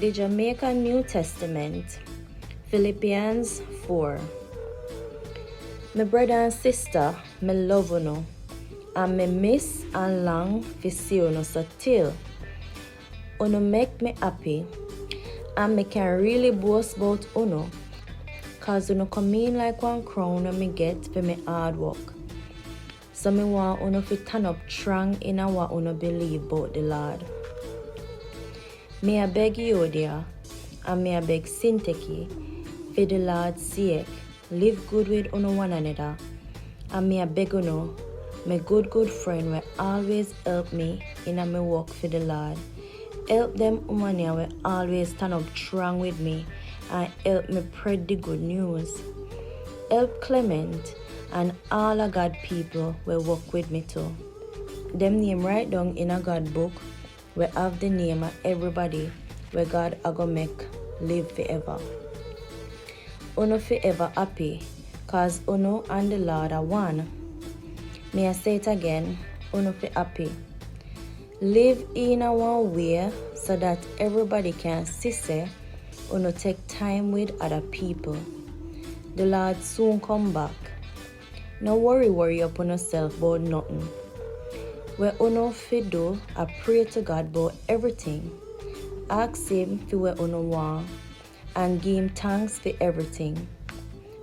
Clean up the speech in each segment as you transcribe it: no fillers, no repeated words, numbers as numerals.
The Jamaican New Testament, Philippians 4. My brother and sister, me love you, and me miss and long to see you so till you make me happy, and me can really boast about you, cause you come in like one crown when me get for me hard work. So me want you to turn up strong in what you believe about the Lord. Me I beg you dear, and me I beg Sinteki, for the Lord's sake, live good with one another. And me I beg you, my good friend will always help me in my work for the Lord. Help them women will always stand up strong with me and help me spread the good news. Help Clement and all of God people will work with me too. Them name right down in a God book. We have the name of everybody where God are gonna make live forever. Uno forever happy, cause Uno and the Lord are one. May I say it again, Uno for happy. Live in a one way so that everybody can see say Uno take time with other people. The Lord soon come back. No worry upon yourself about nothing. Where Uno fi do, I pray to God about everything. Ask Him for what Uno want and give Him thanks for everything.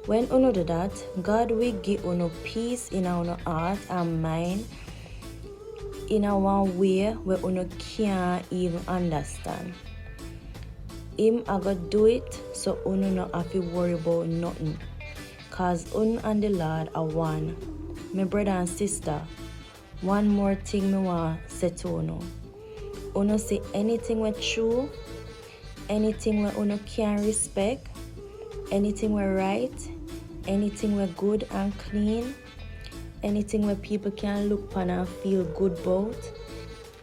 When Uno do that, God will give Uno peace in our heart and mind in a one way where Uno can't even understand. Him I go do it so Uno not have to worry about nothing. Cause Uno and the Lord are one. My brother and sister, one more thing me want say to Uno. Uno say anything we true, anything we Uno can respect, anything we right, anything we good and clean, anything where people can look upon and feel good about,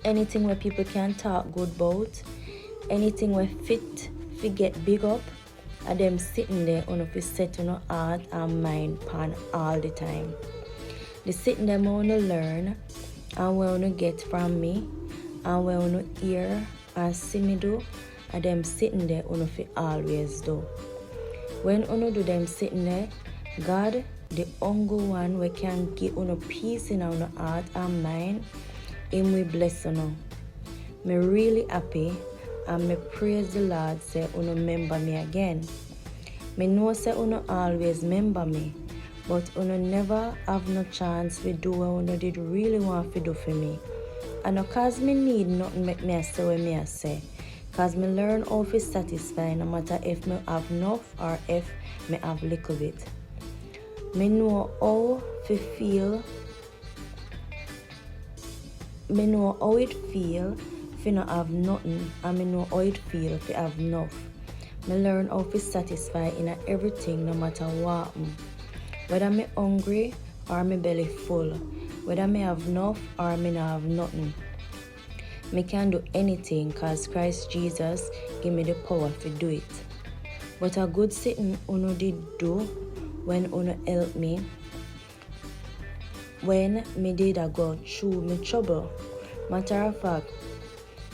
anything where people can talk good about, anything where fit to get big up, and them sitting there on a set on heart and mind pan all the time. The sitting them on learn and we wanna get from me and we wanna hear and see me do, and them sitting there on fi always do. When uno do them sitting there, God, the only one we can give uno peace in our heart and mind, Him we bless uno. Me really happy and me praise the Lord say uno remember me again. Me know say uno always remember me, but uno never have no chance to do what uno did really want to do for me. And no cause me need nothing make me say what me say. Cause me learn how to satisfy no matter if me have enough or if me have little bit. Me know how to feel. Me know how it feel if not have nothing, and me know how it feel if have enough. Me learn how to satisfy in everything no matter what. Whether me hungry or me belly full, whether me have enough or me not have nothing. Me can do anything cause Christ Jesus give me the power to do it. But a good sitting uno did do when uno help me when me did a go through me trouble. Matter of fact,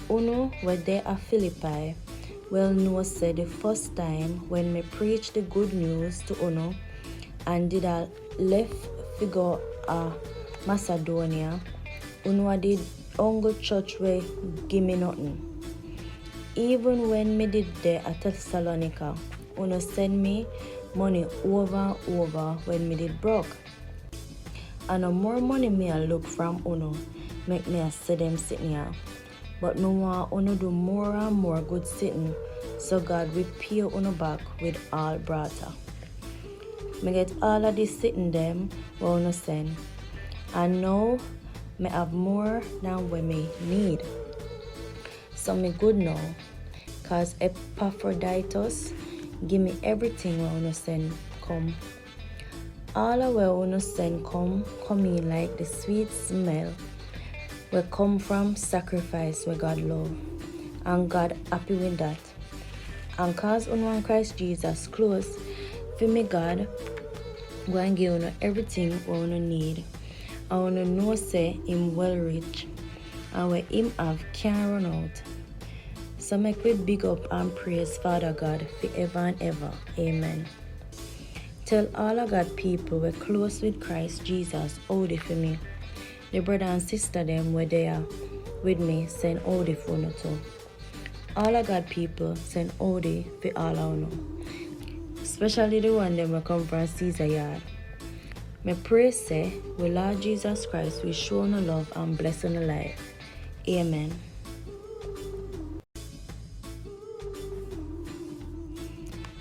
uno were there at Philippi well know said the first time when me preached the good news to uno and did a left figure Macedonia, uno did only church way give me nothing. Even when me did there at Thessalonica, uno send me money over and over when me did broke. And no more money me I look from uno, make me I see them sitting here. But me want uno do more and more good sitting, so God will pay uno back with all brata. Me get all of this sitting them what uno send. And now me have more than what me need. So me good now, cause Epaphroditus give me everything what uno send come. All of what uno send come in like the sweet smell will come from sacrifice where God love. And God happy with that. And cause uno and Christ Jesus close, for me God go and give uno everything what uno need. I wanna know say Him well rich and where Him have can't run out. So make we big up and praise Father God forever and ever. Amen. Tell all of God people we're close with Christ Jesus, hold it for me. The brother and sister them were there with me, send hold it for no too. All of God people send hold it for all I know. Especially the one them will come from Caesar yard. Me pray say, we Lord Jesus Christ will show no love and bless on the life. Amen.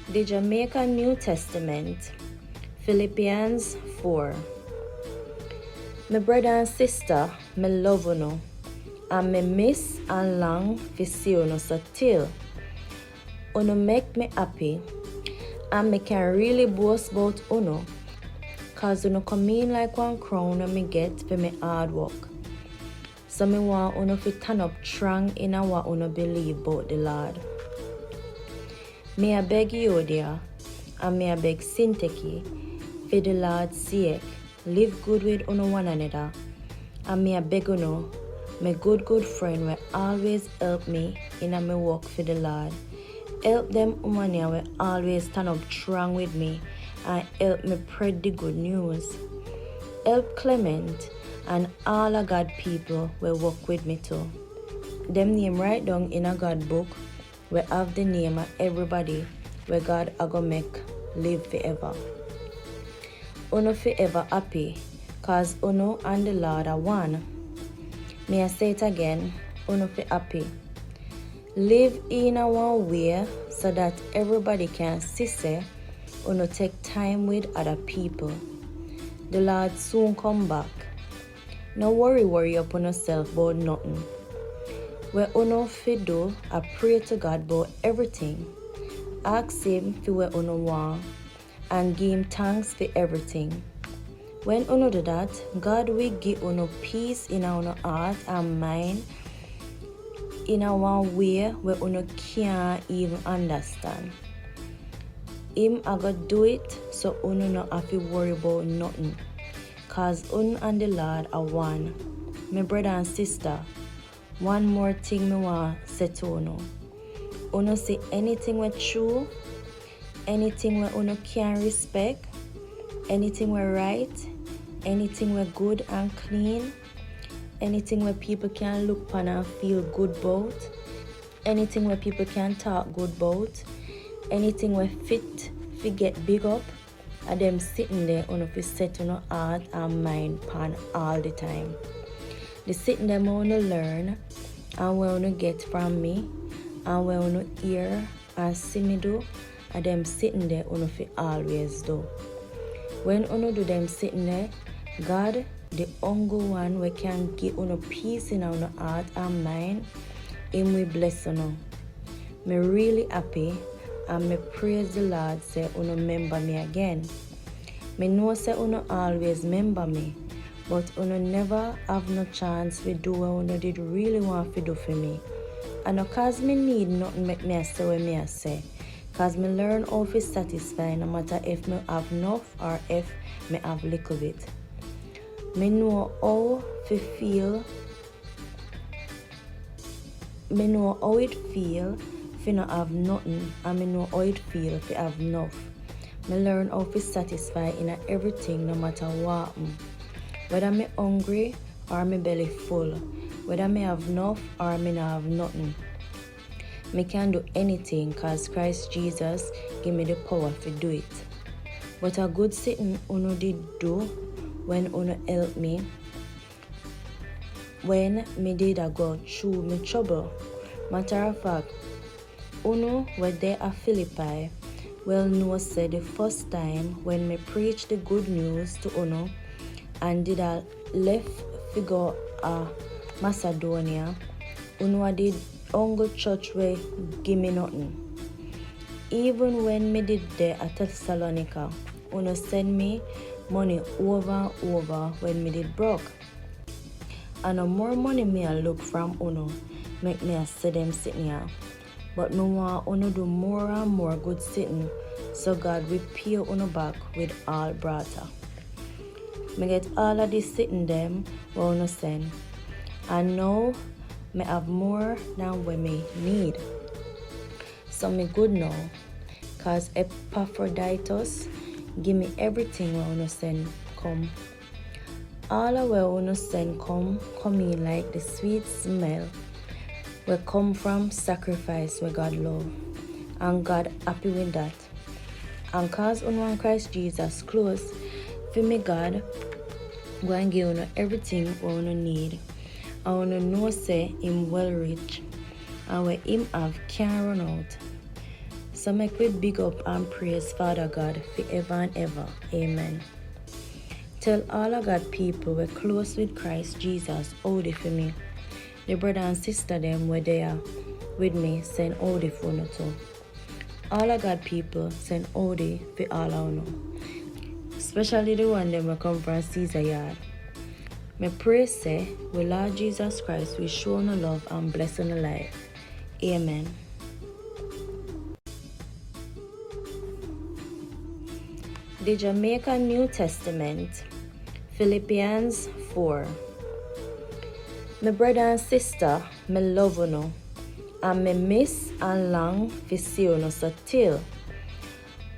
The Jamaican New Testament, Philippians 4. My brother and sister, me love you, and me miss and long to see you so till. You make me happy, and me can really boast about you, cause you come in like one crown and me get for me hard work. So me want you to turn up strong in what you believe about the Lord. Me I beg you dear, and me I beg Sinteki, for the Lord's sake, live good with one another. And me I beg you, my good friend will always help me in my work for the Lord. Help them women will always stand up strong with me and help me spread the good news. Help Clement and all of God people will work with me too. Them name right down in a God book. We have the name of everybody where God are gonna make live forever. Uno forever happy, cause Uno and the Lord are one. May I say it again, Uno for happy. Live in a one way so that everybody can see say Uno take time with other people. The Lord soon come back. No worry upon yourself about nothing. Where Uno fi do, I pray to God about everything. Ask Him for what Uno want and give Him thanks for everything. When Uno do that, God will give Uno peace in our heart and mind in a one way where Uno can't even understand. Him I go do it so Uno no have to worry about nothing. Cause Uno and the Lord are one. My brother and sister, one more thing me want say to Uno. Uno say anything we true, anything we Uno can respect, anything we right, anything we good and clean, anything where people can look upon and feel good about, anything where people can talk good about, anything where fit to get big up, and them sitting there Uno fi set on heart and mind pan all the time. The sitting them Uno learn and where Uno get from me and where Uno hear and see me do, and them sitting there Uno fi always do. When Uno do them sitting there, God, the only one we can give Uno peace in our heart and mind, Him we bless Uno. Me really happy and me praise the Lord say Uno remember me again. Me know say Uno always remember me, but Uno never have no chance to do what Uno did really want to do for me. And no cause me need nothing make me say what me say. Cause me learn how to satisfy no matter if me have enough or if me have little bit. Me know how to feel. Me know how it feel if not have nothing, and me know how it feel if have enough. Me learn how to satisfy in everything no matter what. Whether me hungry or me belly full, whether me have enough or me not have nothing. Me can do anything cause Christ Jesus give me the power to do it. But a good sitting Uno did do when Uno help me when me did I go through me trouble. Matter of fact, Uno were there at Philippi well know said the first time when me preached the good news to Uno and did I left to go Macedonia, Uno did only church way give me nothing. Even when me did there at Thessalonica, Uno send me money over and over when me did broke. And no more money me I look from Uno, make me I see them sitting here. But me want Uno do more and more good sitting, so God will pay Uno back with all brata. Me get all of this sitting them what Uno send. And now me have more than what me need. So me good now, cause Epaphroditus give me everything when uno send come. All of where uno send come in like the sweet smell we come from sacrifice where God love, and God happy with that. And cause uno and Christ Jesus close, for me God go and give uno everything what uno need, and uno know say him well rich, and where him have can't run out. So make we big up and praise Father God forever and ever. Amen. Tell all of God people we're close with Christ Jesus, howdy for me. The brother and sister them were there with me, send howdy for uno too. All of God people send howdy for all of uno, especially the one them will come from Caesar yard. Me pray say, we Lord Jesus Christ will show no love and bless on life. Amen. The Jamaican New Testament, Philippians 4. My brother and sister, me love uno, and me miss and long to see uno so till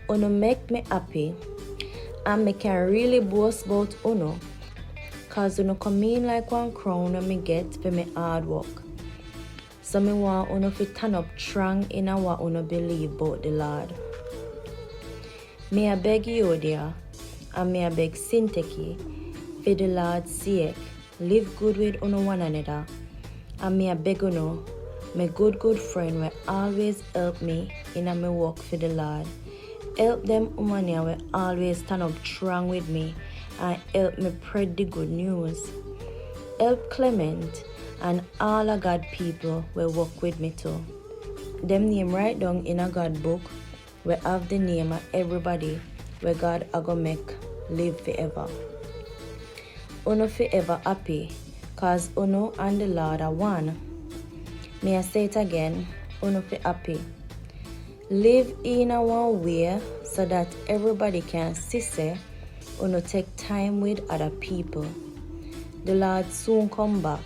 uno make me happy, and me can really boast about uno, cause uno come in like one crown when me get for me hard work. So me want uno to turn up strong in what uno believe about the Lord. Me I beg you dear, and me I beg Sinteki, for the Lord's sake, live good with uno one another. And me I beg uno, my good friend will always help me in my work for the Lord. Help them women will always stand up strong with me and help me spread the good news. Help Clement and all of God people will work with me too. Them name right down in a God book. We have the name of everybody where God are gonna make live forever. Uno forever happy, cause uno and the Lord are one. May I say it again, uno for happy. Live in a one way so that everybody can see say uno take time with other people. The Lord soon come back.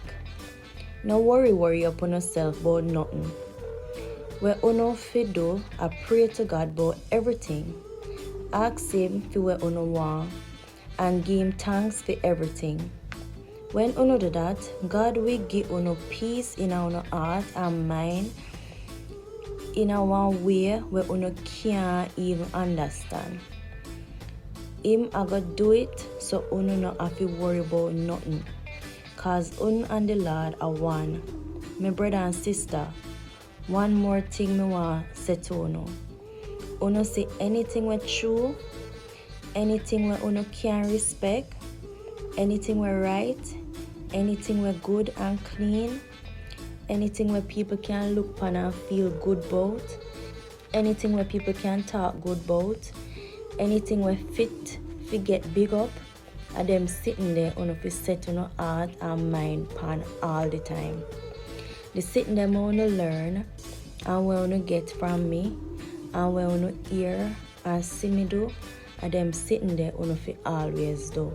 No worry upon yourself about nothing. Where uno fi do, I pray to God about everything. Ask him for where uno want and give him thanks for everything. When uno do that, God will give uno peace in our heart and mind in a one way where uno can't even understand. Him I go do it so uno not have to worry about nothing. Cause uno and the Lord are one. My brother and sister, one more thing me want say to uno. Uno say anything we true, anything we uno can respect, anything we right, anything we good and clean, anything where people can look upon and feel good about, anything where people can talk good about, anything where fit to get big up, and them sitting there on a set on heart and mind pan all the time. The sitting them on learn and we wanna get from me and we wanna hear and see me do, and them sitting there on fi always do.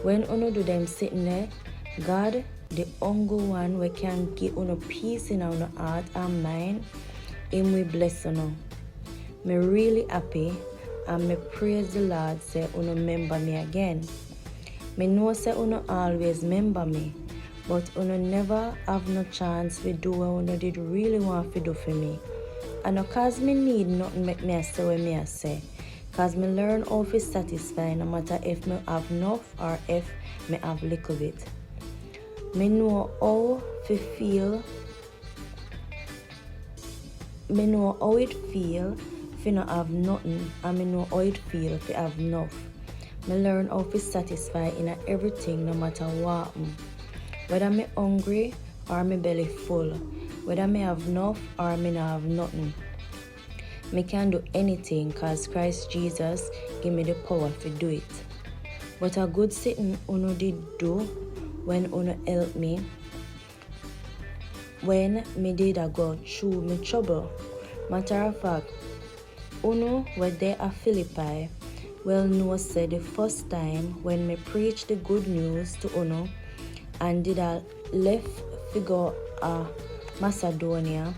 When uno do them sitting there, God, the only one we can give uno peace in our heart and mind, him we bless uno. Me really happy and me praise the Lord say uno remember me again. Me know say uno always remember me, but uno never have no chance to do what uno did really want to do for me. And no cause me need nothing make me say what me say. Cause me learn how to satisfy no matter if me have enough or if me have little bit. Me know how to feel. Me know how it feel if not have nothing, and me know how it feel if have enough. Me learn how to satisfy in everything no matter what. Whether me hungry or me belly full, whether me have enough or me not have nothing. Me can do anything cause Christ Jesus give me the power to do it. But a good sitting uno did do when uno help me when me did a go through me trouble. Matter of fact, uno were there at Philippi well know said the first time when me preach the good news to uno and did a left figure Macedonia,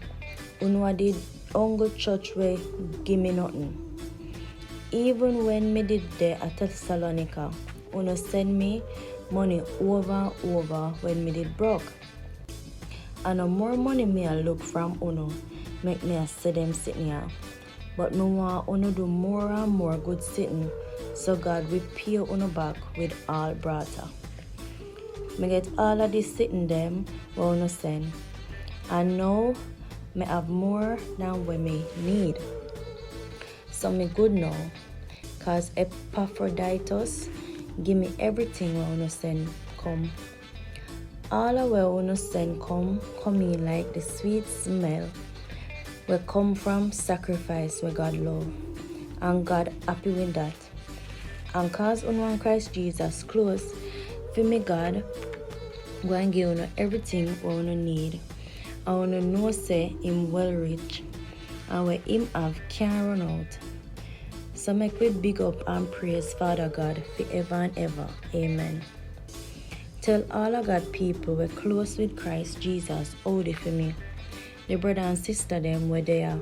uno did ongo church way give me nothing. Even when me did there at Thessalonica, uno send me money over and over when me did broke. And no more money me a look from uno, make me a see them sitting here. But me want uno do more and more good sitting, so God will pay uno back with all brata. Me get all of this sitting them what uno send. And now me have more than what me need. So me good now, cause Epaphroditus give me everything what uno send come. All of what uno send come in like the sweet smell we come from sacrifice where God love, and God happy with that. And cause uno and Christ Jesus close, for me God go and give uno everything what uno need. And uno know say him well rich, and where him have can't run out. So make we big up and praise Father God forever and ever. Amen. Tell all of God people we're close with Christ Jesus, howdy for me. The brother and sister them were there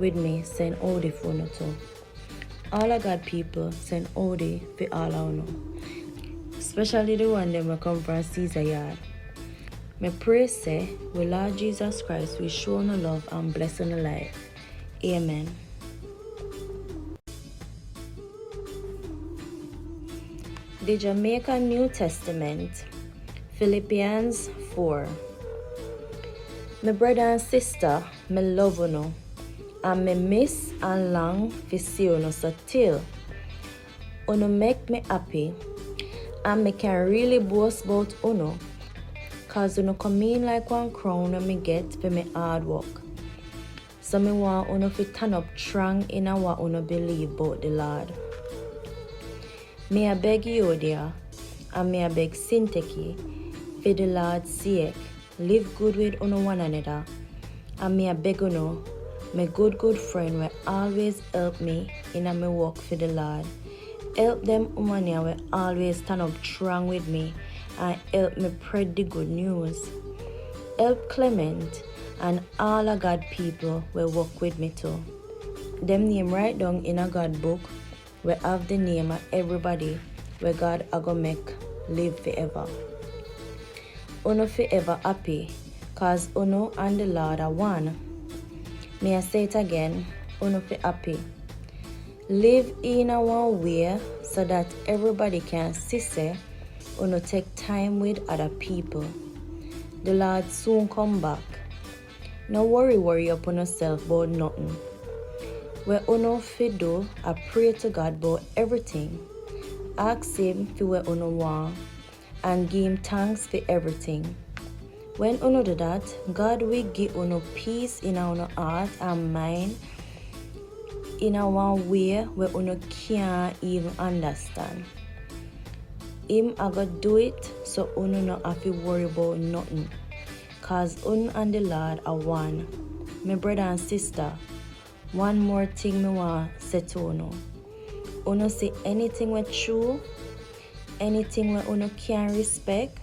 with me, send howdy for no too. All of God people send howdy for all of no. Especially the one them will come from Caesar yard. Me pray say, we Lord Jesus Christ will show no love and bless on the life. Amen. The Jamaican New Testament, Philippians 4. My brother and sister, me love you, and me miss and long to see you so till you make me happy, and me can really boast about you, cause you come in like one crown when me get for me hard work. So me want you to turn up strong in what you believe about the Lord. Me I beg you dear, and me I beg Sinteki, for the Lord's sake, live good with one another. And me I beg my good friend will always help me in my work for the Lord. Help them women will always stand up strong with me and help me spread the good news. Help Clement and all of God people will work with me too. Them name right down in a God book. We have the name of everybody where God are gonna make live forever. Uno forever happy, cause Uno and the Lord are one. May I say it again, Uno for happy. Live in a one way so that everybody can see say Uno take time with other people. The Lord soon come back. No worry upon yourself about nothing. Where uno fi do, I pray to God about everything. Ask him for what uno want and give him thanks for everything. When uno do that, God will give uno peace in our heart and mind in a one way where uno can't even understand. Him I go do it so uno no have to worry about nothing. Cause uno and the Lord are one. My brother and sister, one more thing me want say to uno. Uno say anything we true, anything we uno can respect,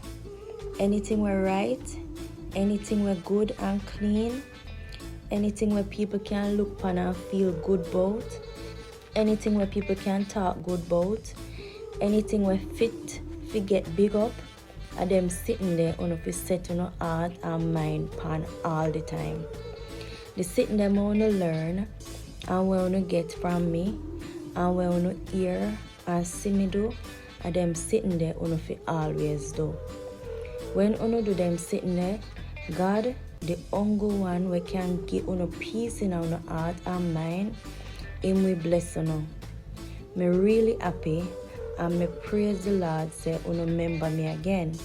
anything we right, anything we good and clean, anything where people can look upon and feel good about, anything where people can talk good about, anything where fit fi get big up, and them sitting there uno fi set uno heart and mind pan all the time. The sitting them uno learn and where uno get from me and where uno hear and see me do, and them sitting there uno fi always do. When uno do them sitting there, God, the only one we can give uno peace in our heart and mind, him we bless uno. Me really happy and me praise the Lord say uno remember me again.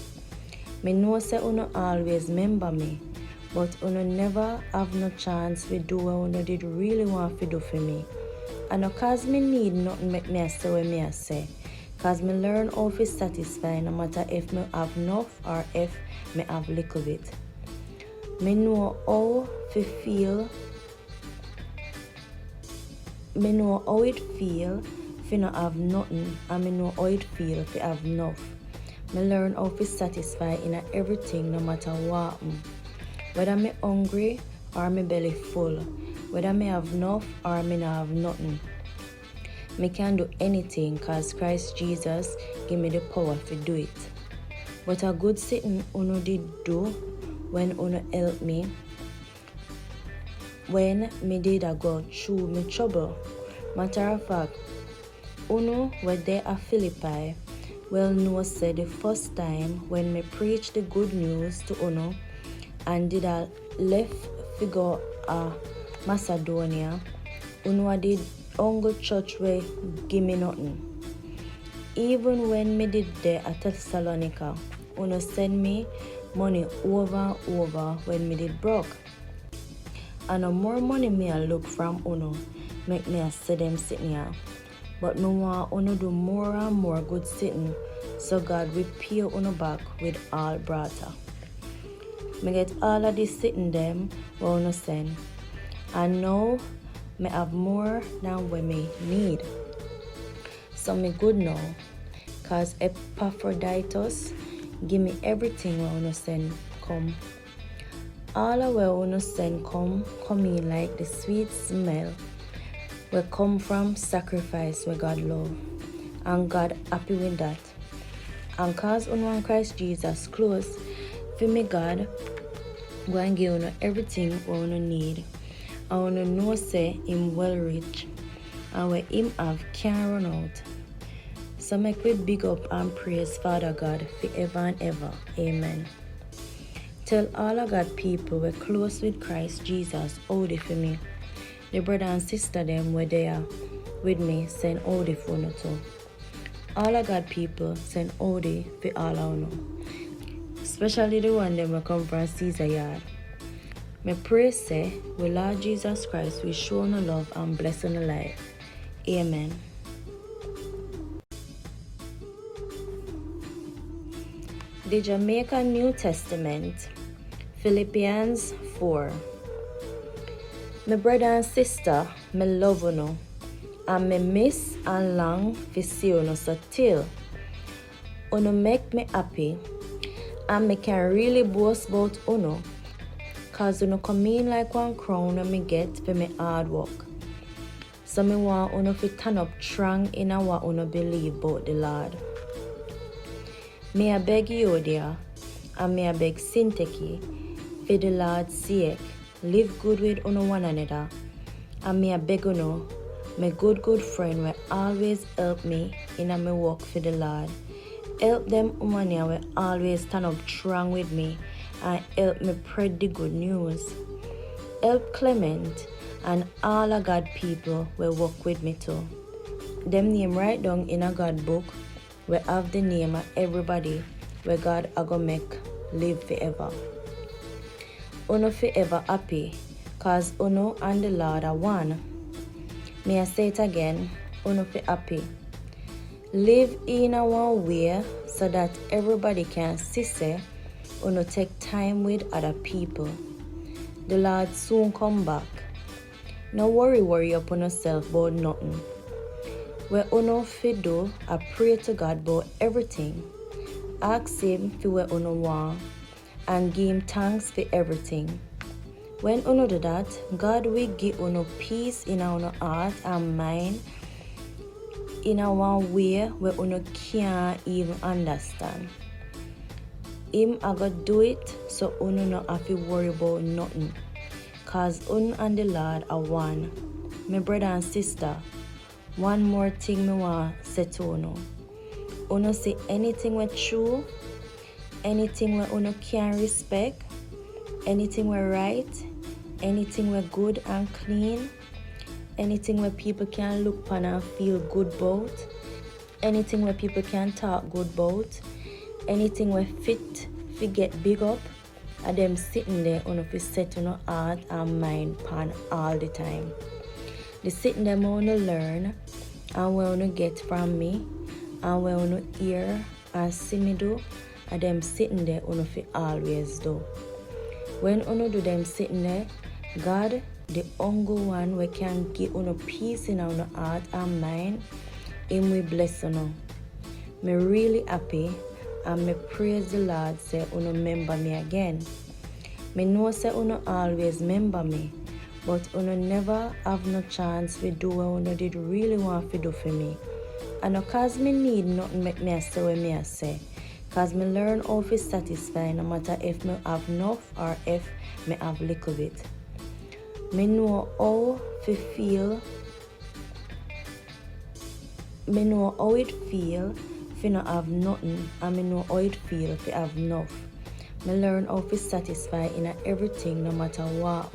Me know say uno always remember me, but uno never have no chance to do what uno did really want to do for me. And no cause me need nothing make me say what me say. Cause me learn how to satisfy no matter if me have enough or if me have little bit. Me know how to feel. Me know how it feel if not have nothing, and me know how it feel if have enough. Me learn how to satisfy in everything no matter what. whether me hungry or me belly full, whether me have enough or me not have nothing. Me can do anything cause Christ Jesus give me the power to do it. But a good sitting uno did do when uno help me when me did a go through me trouble. Matter of fact, uno were there at Philippi well know say the first time when me preach the good news to uno and did a left figure a Macedonia, uno did ongo church way give me nothing. Even when me did there at Thessalonica, uno send me money over and over when me did broke. And no more money me a look from uno, make me a see them sitting here. But me want uno do more and more good sitting, so God will pay uno back with all brata. Me get all of this sitting them where uno send. And now me have more than what me need. So me good now, cause Epaphroditus give me everything where uno send come. All of where uno send come in like the sweet smell will come from sacrifice where God love. And God happy with that. And cause uno and Christ Jesus close, for me God go and give uno everything what uno need. And uno know say him well rich, and where him have can't run out. So make we big up and praise Father God forever and ever. Amen. Tell all of God people we're close with Christ Jesus, howdy for me. The brother and sister them were there with me, send howdy for uno too. All of God people send howdy for all of uno. Especially the one them will come from Caesar yard. Me pray say, we Lord Jesus Christ will show no love and bless on the life. Amen. The Jamaican New Testament, Philippians 4. My brother and sister, me love uno, and me miss and long to see uno so till uno make me happy, and me can really boast about uno, cause uno come in like one crown and me get for me hard work. So me want uno to turn up strong in what uno believe about the Lord. Me a beg you there, and me a beg Sinteki, for the Lord's sake, live good with uno one another. And me a beg uno, my good friend will always help me in a me work for the Lord. Help them woman will always stand up strong with me and help me spread the good news. Help Clement and all of God people will work with me too. Them name right down in a God book. We have the name of everybody where God a go make live forever. Uno forever happy, cause uno and the Lord are one. May I say it again, uno for happy. Live in a one way so that everybody can see say uno take time with other people. The Lord soon come back. No worry up on yourself about nothing. Where uno fi do, I pray to God about everything. Ask him for where uno want and give him thanks for everything. When uno do that, God will give uno peace in our heart and mind in a one way where uno can't even understand. Him a go do it so uno no have to worry about nothing. Cause uno and the Lord are one. My brother and sister, one more thing me want say to uno. Uno say anything we true, anything we uno can respect, anything we right, anything we good and clean, anything where people can look upon and feel good about, anything where people can talk good about, anything where fit fi get big up, and them sitting there uno fi set uno heart and mind pan all the time. The sitting them uno learn and where uno get from me and where uno hear and see me do, and them sitting there uno fi always do. When uno do them sitting there, God, the only one we can give uno peace in our heart and mind, him we bless uno. Me really happy and me praise the Lord say uno remember me again. Me know say uno always remember me, but uno never have no chance to do what uno did really want to do for me. And no cause me need nothing make me say what me say. Cause me learn how to satisfy no matter if me have enough or if me have little bit. Me know how to feel. Me know how it feel if not have nothing, and me know how it feel if you have enough. Me learn how to satisfy in everything no matter what.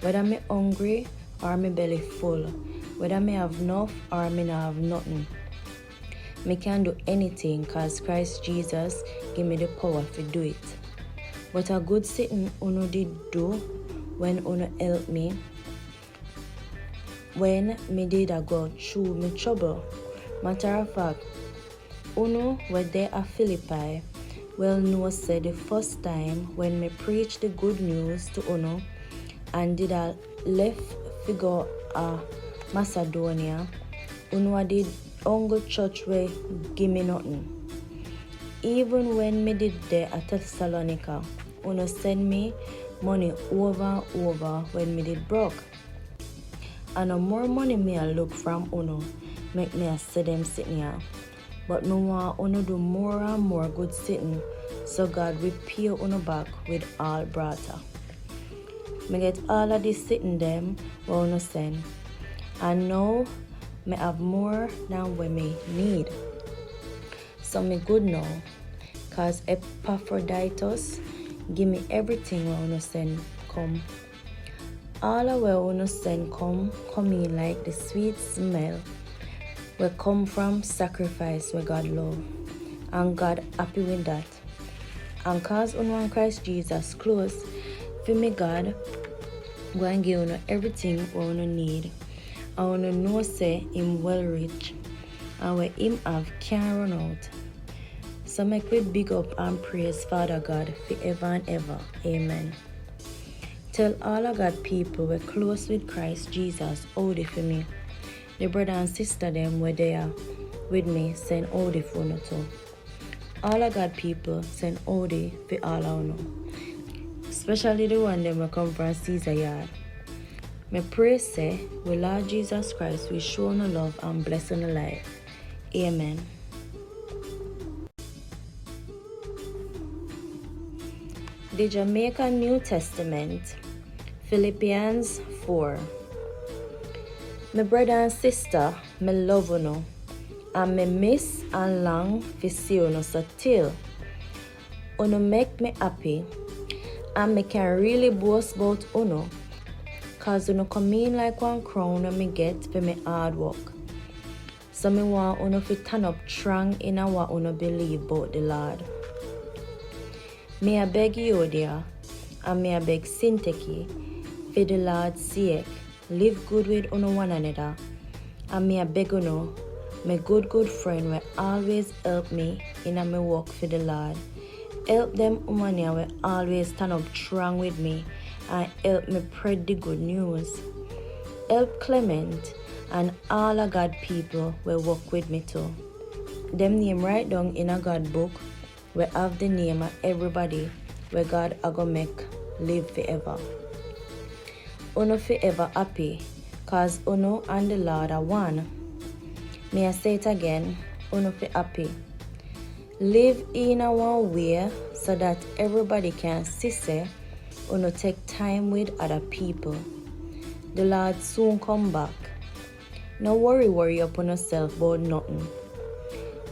Whether me hungry or me belly full. Whether me have enough or me not have nothing. Me can do anything cause Christ Jesus give me the power to do it. But a good sitting uno did do when uno help me when me did a go through me trouble. Matter of fact, uno were there at Philippi, well know say the first time when me preach the good news to uno and did a left figure a Macedonia, uno did ongo church way give me nothing. Even when me did there at Thessalonica, uno send me money over and over when me did broke. And no more money me I look from uno, make me I see them sitting here. But me want uno do more and more good sitting, so God will pay uno back with all brata. Me get all of this sitting them where uno send. And now me have more than what me need. So me good now, cause Epaphroditus give me everything where uno send come. All of where uno send come in like the sweet smell where come from sacrifice where God love. And God happy with that. And cause uno and Christ Jesus close, for me God go and give uno everything what uno need. And uno know say him well rich, and where him have can't run out. So make we big up and praise Father God forever and ever. Amen. Tell all of God people we're close with Christ Jesus, hold it for me. The brother and sister them were there with me, send hold it for no too. All of God people send hold it for all I know. Especially the one them will come from Caesar yard. Me pray say, we Lord Jesus Christ will show no love and bless on the life. Amen. The Jamaican New Testament, Philippians 4. My brother and sister, me love uno, and me miss and long to see uno so till uno make me happy, and me can really boast about uno, cause uno come in like one crown when me get for me hard work. So me want uno to turn up strong in what uno believe about the Lord. Me a beg you there, and me a beg Sinteki, for the Lord's sake, live good with uno one another. And me a beg uno, my good friend will always help me in my work for the Lord. Help them women will always stand up strong with me and help me spread the good news. Help Clement and all of God people will work with me too. Them name right down in a God book. We have the name of everybody where God are gonna make live forever. Uno forever happy, cause uno and the Lord are one. May I say it again, uno for happy. Live in a one way so that everybody can see say uno take time with other people. The Lord soon come back. No worry upon yourself about nothing.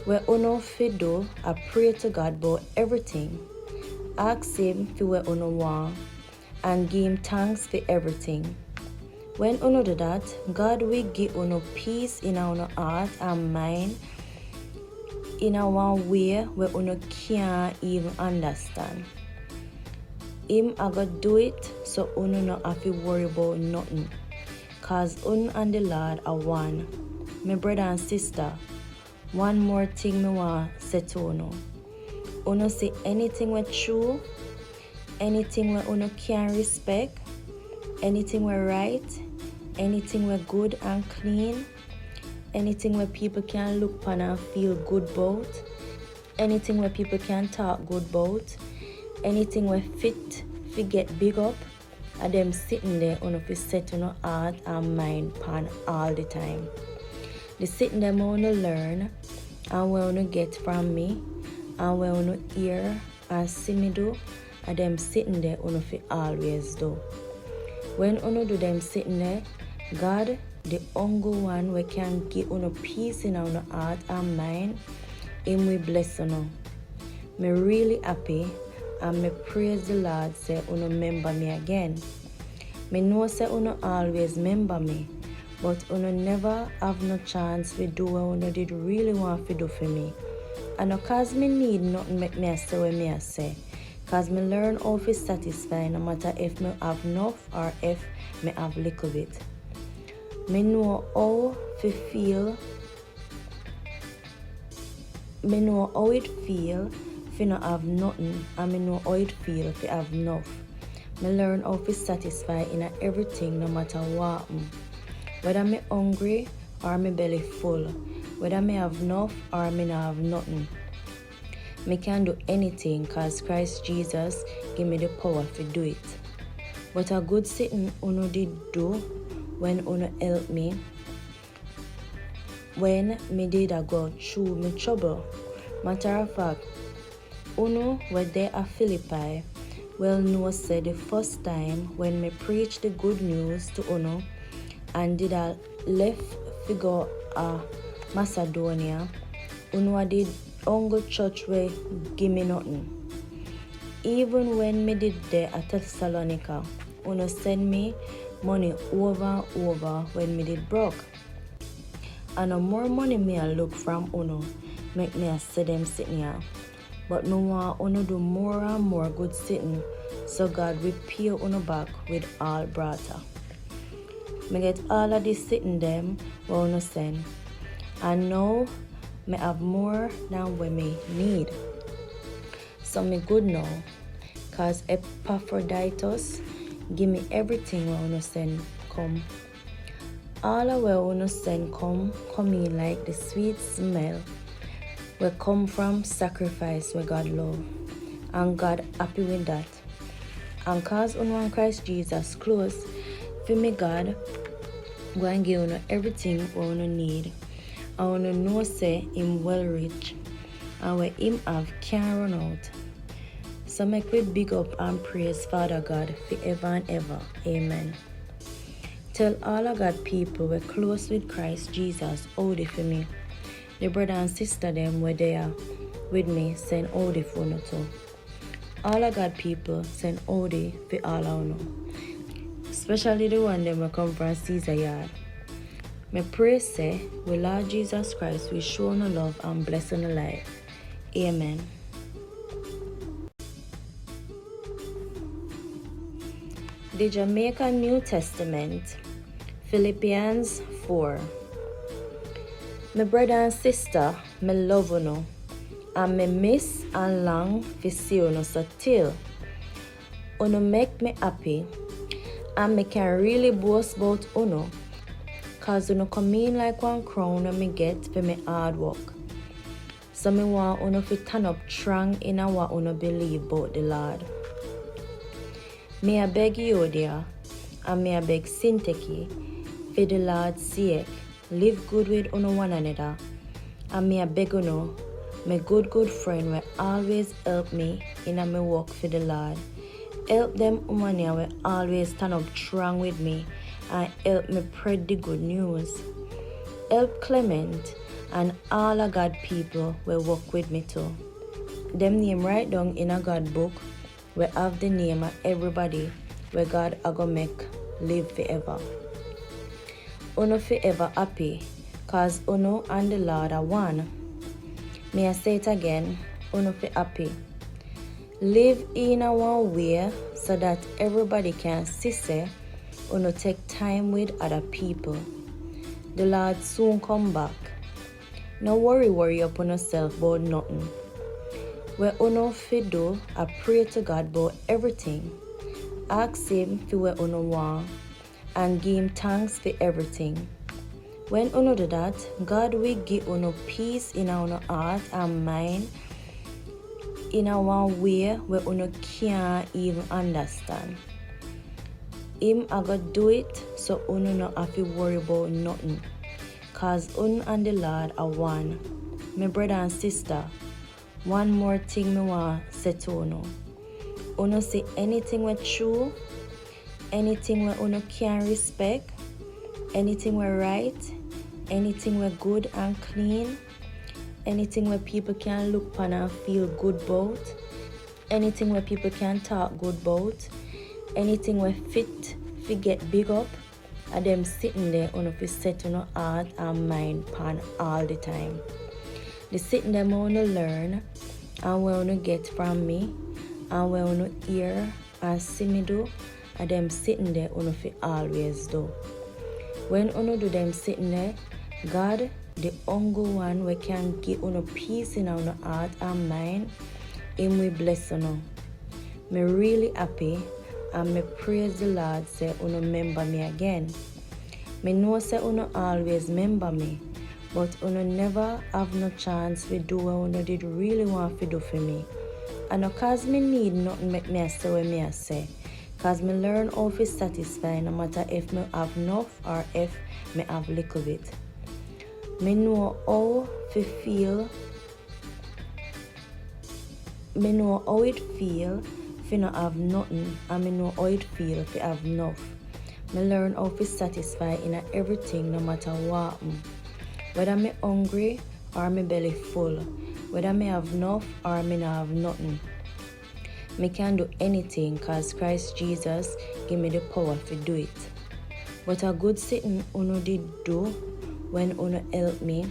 Where uno fi do, I pray to God about everything. Ask him for what uno want and give him thanks for everything. When uno do that, God will give uno peace in our heart and mind in a one way where uno can't even understand. Him I go do it so uno no have to worry about nothing. Cause uno and the Lord are one. My brother and sister, one more thing me want say to uno. Uno say anything we true, anything we uno can respect, anything we right, anything we good and clean, anything where people can look upon and feel good about, anything where people can talk good about, anything where fit fi get big up, and them sitting there uno fi set uno heart and mind pan all the time. The sitting them uno learn and where uno get from me and where uno hear and see me do, and them sitting there uno fi always do. When uno do them sitting there, God, the only one we can give uno peace in our heart and mind, him we bless uno. Me really happy and me praise the Lord say uno remember me again. Me know say uno always remember me, but uno never have no chance to do what uno did really want to do for me. And no cause me need nothing make me say what me say. Cause me learn how to satisfy no matter if me have enough or if me have little bit. Me know how to feel. Me know how it feel if you not have nothing, and me know how it feel if you have enough. Me learn how to satisfy in everything no matter what. Whether me hungry or me belly full, whether me have enough or me not have nothing. Me can do anything cause Christ Jesus give me the power to do it. But a good sitting uno did do when uno help me when me did a go through me trouble. Matter of fact, uno were there at Philippi well know say the first time when me preach the good news to uno and did a left figure a Macedonia, uno did only church way give me nothing. Even when me did there at Thessalonica, uno send me money over and over when me did broke. And no more money me I look from uno, make me I see them sitting here. But me want uno do more and more good sitting, so God will pay uno back with all brata. Me get all of this sitting them where uno send. And now me have more than what me need. So me good now, cause Epaphroditus give me everything when uno send come. All of where uno send come in like the sweet smell we come from sacrifice where God love, and God happy with that. And cause uno and Christ Jesus close, for me God go and give uno everything what uno need. And uno know say him well rich, and where him have can't run out. So make we big up and praise Father God forever and ever. Amen. Tell all of God people we're close with Christ Jesus, howdy for me. The brother and sister them were there with me send howdy for no too. All of God people send howdy for all I know. Especially the one them will come from Caesar yard. Me pray say, we Lord Jesus Christ will show no love and bless no life. Amen. The Jamaican New Testament, Philippians 4. My brother and sister, me love uno, and me miss and long to see uno so till uno make me happy, and me can really boast about uno. Cause uno come in like one crown when me get for me hard work. So me want uno to turn up strong in a what uno believe about the Lord. Me I beg you dear, and me I beg Sinteki, for the Lord's sake, live good with uno one another. And me I beg uno, my good friend will always help me in a me work for the Lord. Help them woman will always stand up strong with me and help me spread the good news. Help Clement and all of God people will work with me too. Them name right down in a God book we have the name of everybody where God a go make live forever. Uno forever happy, cause uno and the Lord are one. May I say it again, uno for happy. Live in a one way so that everybody can see say uno take time with other people. The Lord soon come back. No worry upon yourself about nothing. Where uno fi do, I pray to God about everything. Ask him for what uno want and give him thanks for everything. When uno do that, God will give uno peace in our heart and mind. in a one way where you can't even understand. Him I go do it so you no have to worry about nothing. Cause you and the Lord are one. My brother and sister, one more thing me want say to you. You see anything with true, anything where you can respect, anything where right, anything where good and clean, anything where people can look upon and feel good about, anything where people can talk good about, anything where fit to get big up, and them sitting there on fi set on your heart and mind pan all the time. The sitting them on learn and when you get from me and when you hear and see me do, and them sitting there on fi always do. When you do them sitting there, God, the only one we can give you peace in our heart and mind, Him we bless you. Me really happy and me praise the Lord say you remember me again. Me know say you always remember me, but you never have no chance to do what you did really want to do for me. And no cause me need nothing make me say what me say. Cause me learn how to satisfy no matter if me have enough or if me have little bit. Me know how to feel. Me know how it feel if not have nothing, and me know how it feel if have enough. Me learn how to satisfy in everything no matter what. Whether me hungry or me belly full, whether me have enough or me not have nothing. Me can do anything cause Christ Jesus give me the power to do it. But a good sitting uno did do when uno help me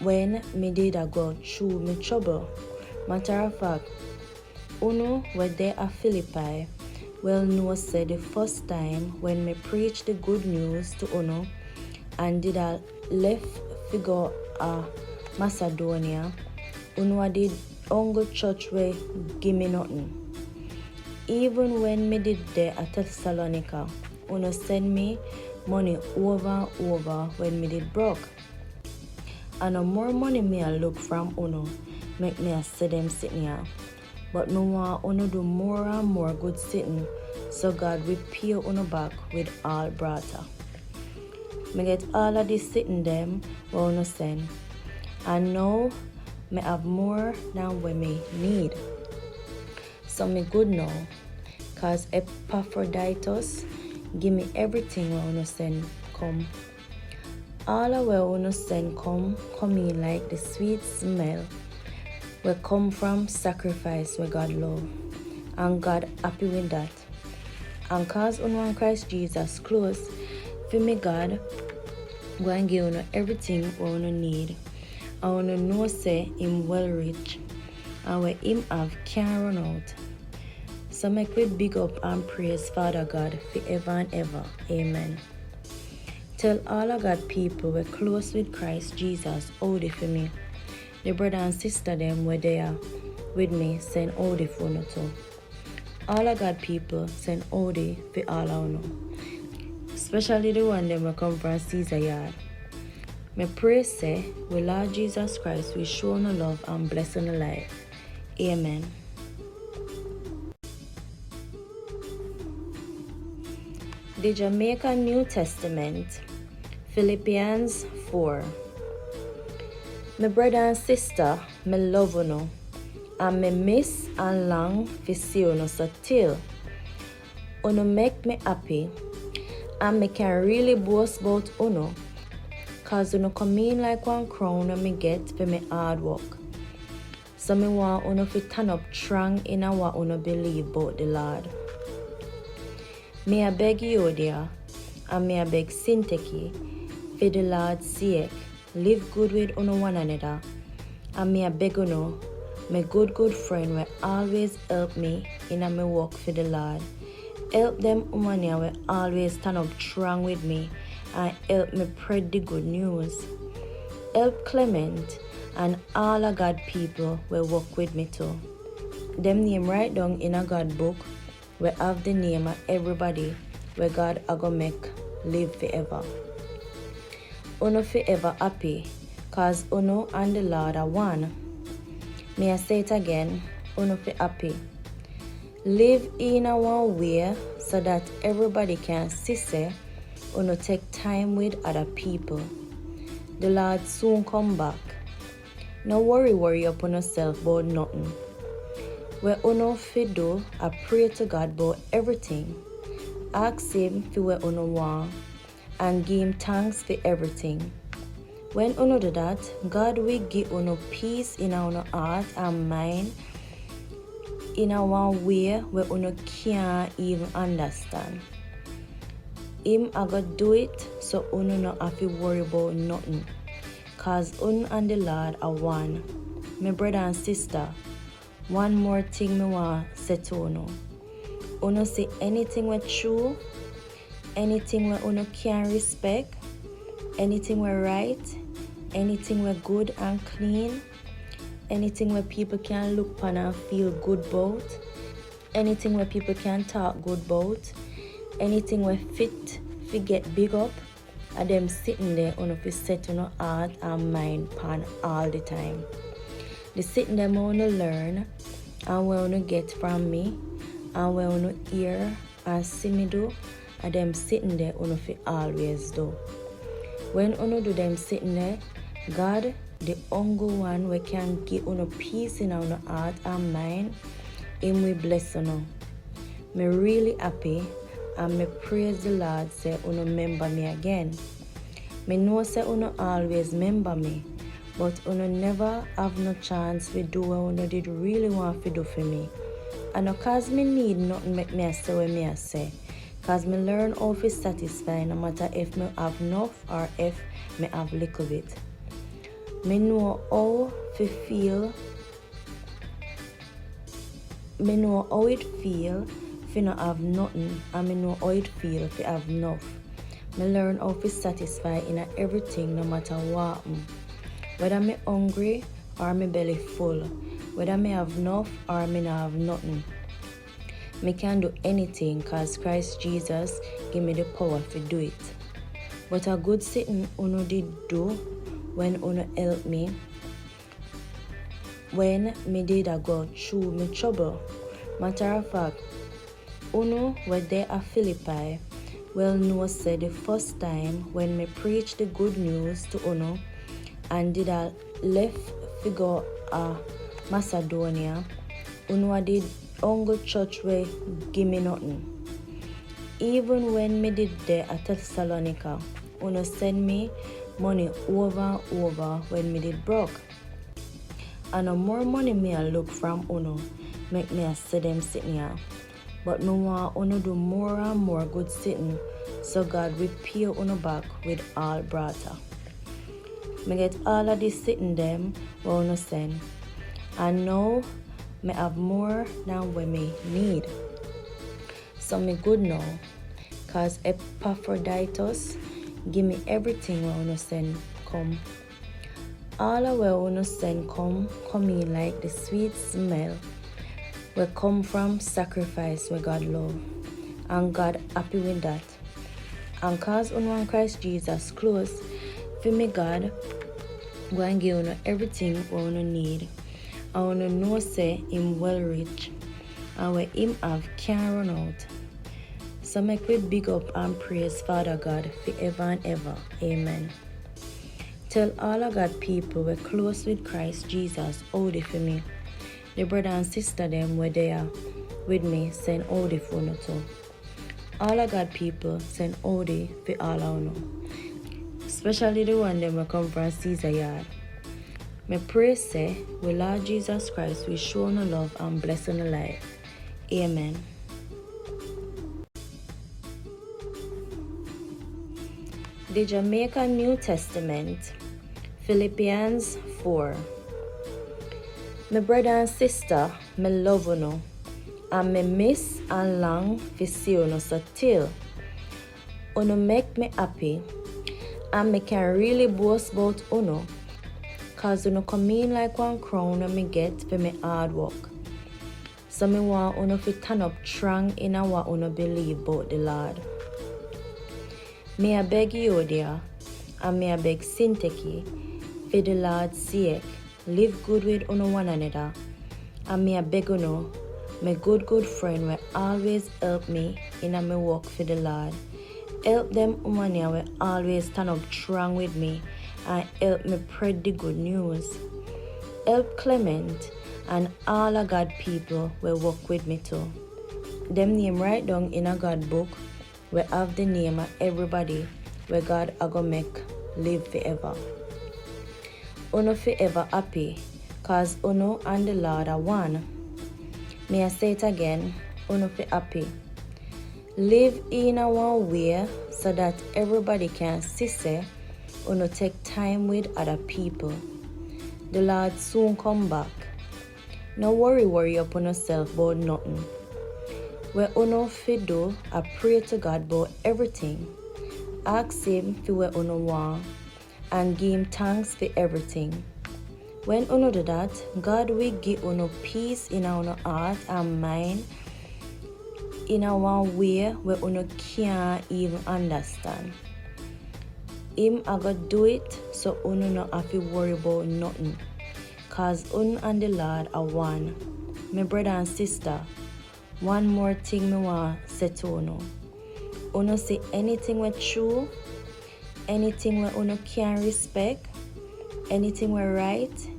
when me did I go through me trouble. Matter of fact, uno were there at Philippi well know said the first time when me preached the good news to uno and did I left to go Macedonia, uno did ongo church way give me nothing. Even when me did there at Thessalonica, uno send me money over and over when me did broke. And no more money me I look from uno make me I see them sitting here. But me want uno do more and more good sitting so God will pay uno back with all brata. Me get all of this sitting them what uno send. And now me have more than what me need. So me good now. Cause Epaphroditus give me everything what uno send come. All of what uno send come in like the sweet smell we come from sacrifice where God love. And God happy with that. And cause uno and Christ Jesus close, for me God go and give uno everything what uno need. And uno know say Him well rich. And where Him have can't run out. So make we big up and praise Father God forever and ever. Amen. Tell all of God people we're close with Christ Jesus, hold for me. The brother and sister them were there with me, send hold for you too. All of God people send hold for all of you. Especially the one them will come from Caesar yard. Me pray say, we Lord Jesus Christ will show no love and bless on the life. Amen. The Jamaican New Testament, Philippians 4. My brother and sister, me love you, and me miss and long to see you so till. You make me happy, and me can really boast about you, cause you come in like one crown when me get for me hard work. So me want you to turn up strong in what you believe about the Lord. Me I beg you dear, and me I beg Sinteki, for the Lord's sake, live good with one another. And me I beg you, my good friend will always help me in my work for the Lord. Help them women will always stand up strong with me and help me spread the good news. Help Clement and all of God people will work with me too. Them name right down in a God book. We have the name of everybody where God are gonna make live forever. Uno forever happy, cause Uno and the Lord are one. Me I say it again, uno fi happy. Live in a one way so that everybody can see say uno take time with other people. The Lord soon come back. No worry upon yourself about nothing. Where uno fi do, I pray to God about everything. Ask Him for what uno want and give Him thanks for everything. When uno do that, God will give uno peace in our heart and mind in a one way where uno can't even understand. Him I go do it so uno no have to worry about nothing. Cause uno and the Lord are one. My brother and sister, one more thing me want say to uno. Uno say anything we true, anything we uno can respect, anything we right, anything we good and clean, anything where people can look upon and feel good about, anything where people can talk good about, anything where fit fi get big up, and them sitting there on fi set on heart and mind pan all the time. The sitting them wanna learn and we wanna get from me and we wanna hear and see me do, and them sitting there on fi always do. When uno do them sitting there, God, the only one we can give uno peace in our heart and mind, Him we bless uno. Me really happy and me praise the Lord say uno remember me again. Me know say uno always remember me, but uno never have no chance to do what uno did really want to do for me. And no cause me need nothing make me say what me say. Cause me learn how to satisfy no matter if me have enough or if me have little bit. Me know how to feel. Me know how it feel if not have nothing, and me know how it feel if have enough. Me learn how to satisfy in everything no matter what. Whether me hungry or me belly full, whether me have enough or me not have nothing. Me can do anything cause Christ Jesus give me the power to do it. But a good sitting uno did do when uno help me when me did a go through me trouble. Matter of fact, uno were there at Philippi well know say the first time when me preach the good news to uno and did a left figure Macedonia, uno did only church way give me nothing. Even when me did there at Thessalonica, uno send me money over and over when me did broke. And no more money me I look from uno, make me I see them sitting here. But me want uno do more and more good sitting, so God will pay uno back with all brata. Me get all of this sitting them what uno send. And now me have more than what me need. So me good now, cause Epaphroditus give me everything what uno send come. All of what uno send come in like the sweet smell we come from sacrifice where God love. And God happy with that. And cause uno and Christ Jesus close, for me God go and give uno everything what uno need. And uno know say Him well rich, and where Him have can't run out. So make we big up and praise Father God forever and ever. Amen. Tell all of God people we're close with Christ Jesus, howdy for me. The brother and sister them were there with me, send howdy for no too. All of God people send howdy for all of no. Especially the one them will come from Caesar yard. Me pray say, we Lord Jesus Christ will show no love and bless on the life. Amen. The Jamaican New Testament, Philippians 4. My brother and sister, me love you, and me miss and long to see you so till you make me happy, and me can really boast about you, cause you come in like one crown when me get for me hard work. So me want you to turn up strong in what you believe about the Lord. May I beg you, dear, and may I beg Sinteki, for the Lord's sake, live good with one another. And me a beg my good friend will always help me in my work for the Lord. Help them woman will always stand up strong with me and help me spread the good news. Help Clement and all of God people will work with me too. Them name right down in a God book we have the name of everybody where God a go make live forever. Uno forever happy, cause Uno and the Lord are one. May I say it again, Uno for happy. Live in a one way so that everybody can see say Uno take time with other people. The Lord soon come back. No worry upon yourself about nothing. Where Uno fi do, I pray to God about everything. Ask Him for what Uno want and give Him thanks for everything. When Uno do that, God will give Uno peace in our heart and mind in a one way where Uno can't even understand. Him a go do it so Uno no have to worry about nothing. Cause Uno and the Lord are one. My brother and sister, one more thing me want say to Uno. Uno say anything we true, anything we Uno can respect, anything we right,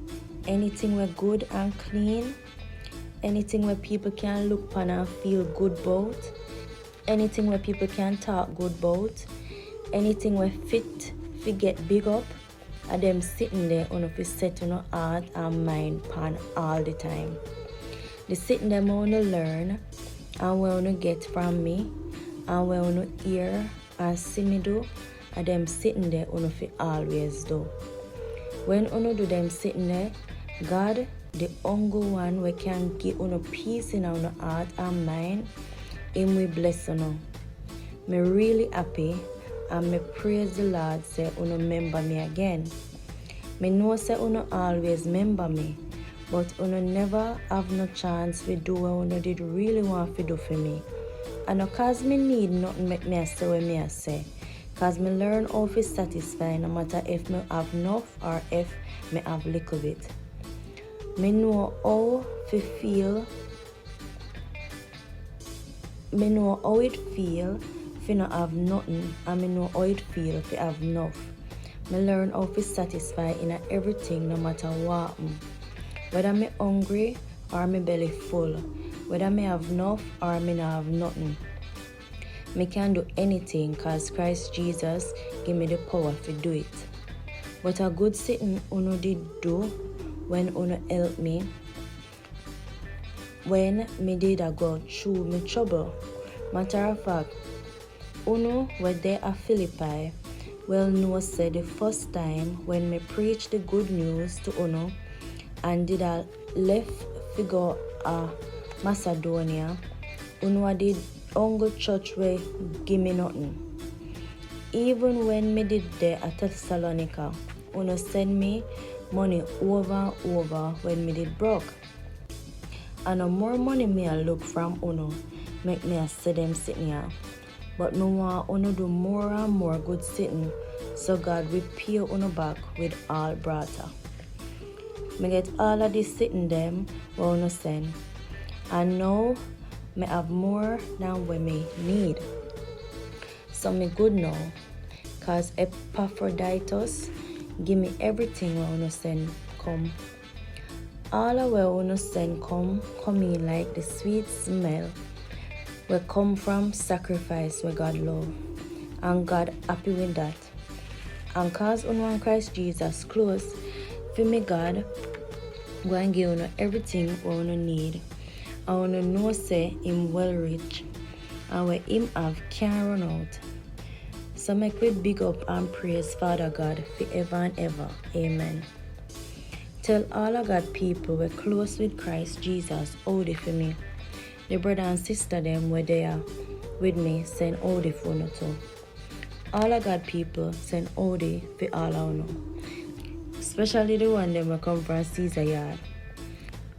anything we good and clean, anything where people can look upon and feel good about, anything where people can talk good about, anything where fit fi get big up, and them sitting there on fi set on heart and mind pan all the time. The sitting them wanna learn and wanna get from me and wanna hear and see me do, and them sitting there on fi always do. When uno do them sitting there, God, the only one we can give uno peace in our heart and mind, Him we bless uno. Me really happy and me praise the Lord say uno remember me again. Me know say uno always remember me, but uno never have no chance to do what uno did really want to do for me. And no cause me need nothing make me say what me say. Cause me learn how to satisfy no matter if me have enough or if me have little bit. Me know how to feel. Me know how it feel if not have nothing, and me know how it feel if have enough. Me learn how to satisfy in everything no matter what. Whether me hungry or me belly full, whether me have enough or me not have nothing. Me can do anything cause Christ Jesus give me the power to do it. But a good sitting uno did do when uno help me when me did a go through me trouble. Matter of fact, uno were there at Philippi well know said the first time when me preached the good news to uno and did a left figure Macedonia, uno did only church way give me nothing. Even when me did there at Thessalonica, uno send me money over and over when me did broke. And no more money me I look from uno, make me I see them sitting here. But me want uno do more and more good sitting, so God will pay uno back with all brata. Me get all of this sitting them what uno send. And now me have more than what me need. So me good now, cause Epaphroditus give me everything what uno send come. All of what uno send come in like the sweet smell will come from sacrifice where God love. And God happy with that. And cause uno and Christ Jesus close, for me God go and give uno everything what uno need. I wanna know say Him well rich and where Him have can't run out. So make we big up and praise Father God forever and ever. Amen. Tell all of God people we're close with Christ Jesus, hold it for me. The brother and sister them were there with me, send hold it for no too. All of God people send hold it for all I know. Especially the one them will come from Caesar yard.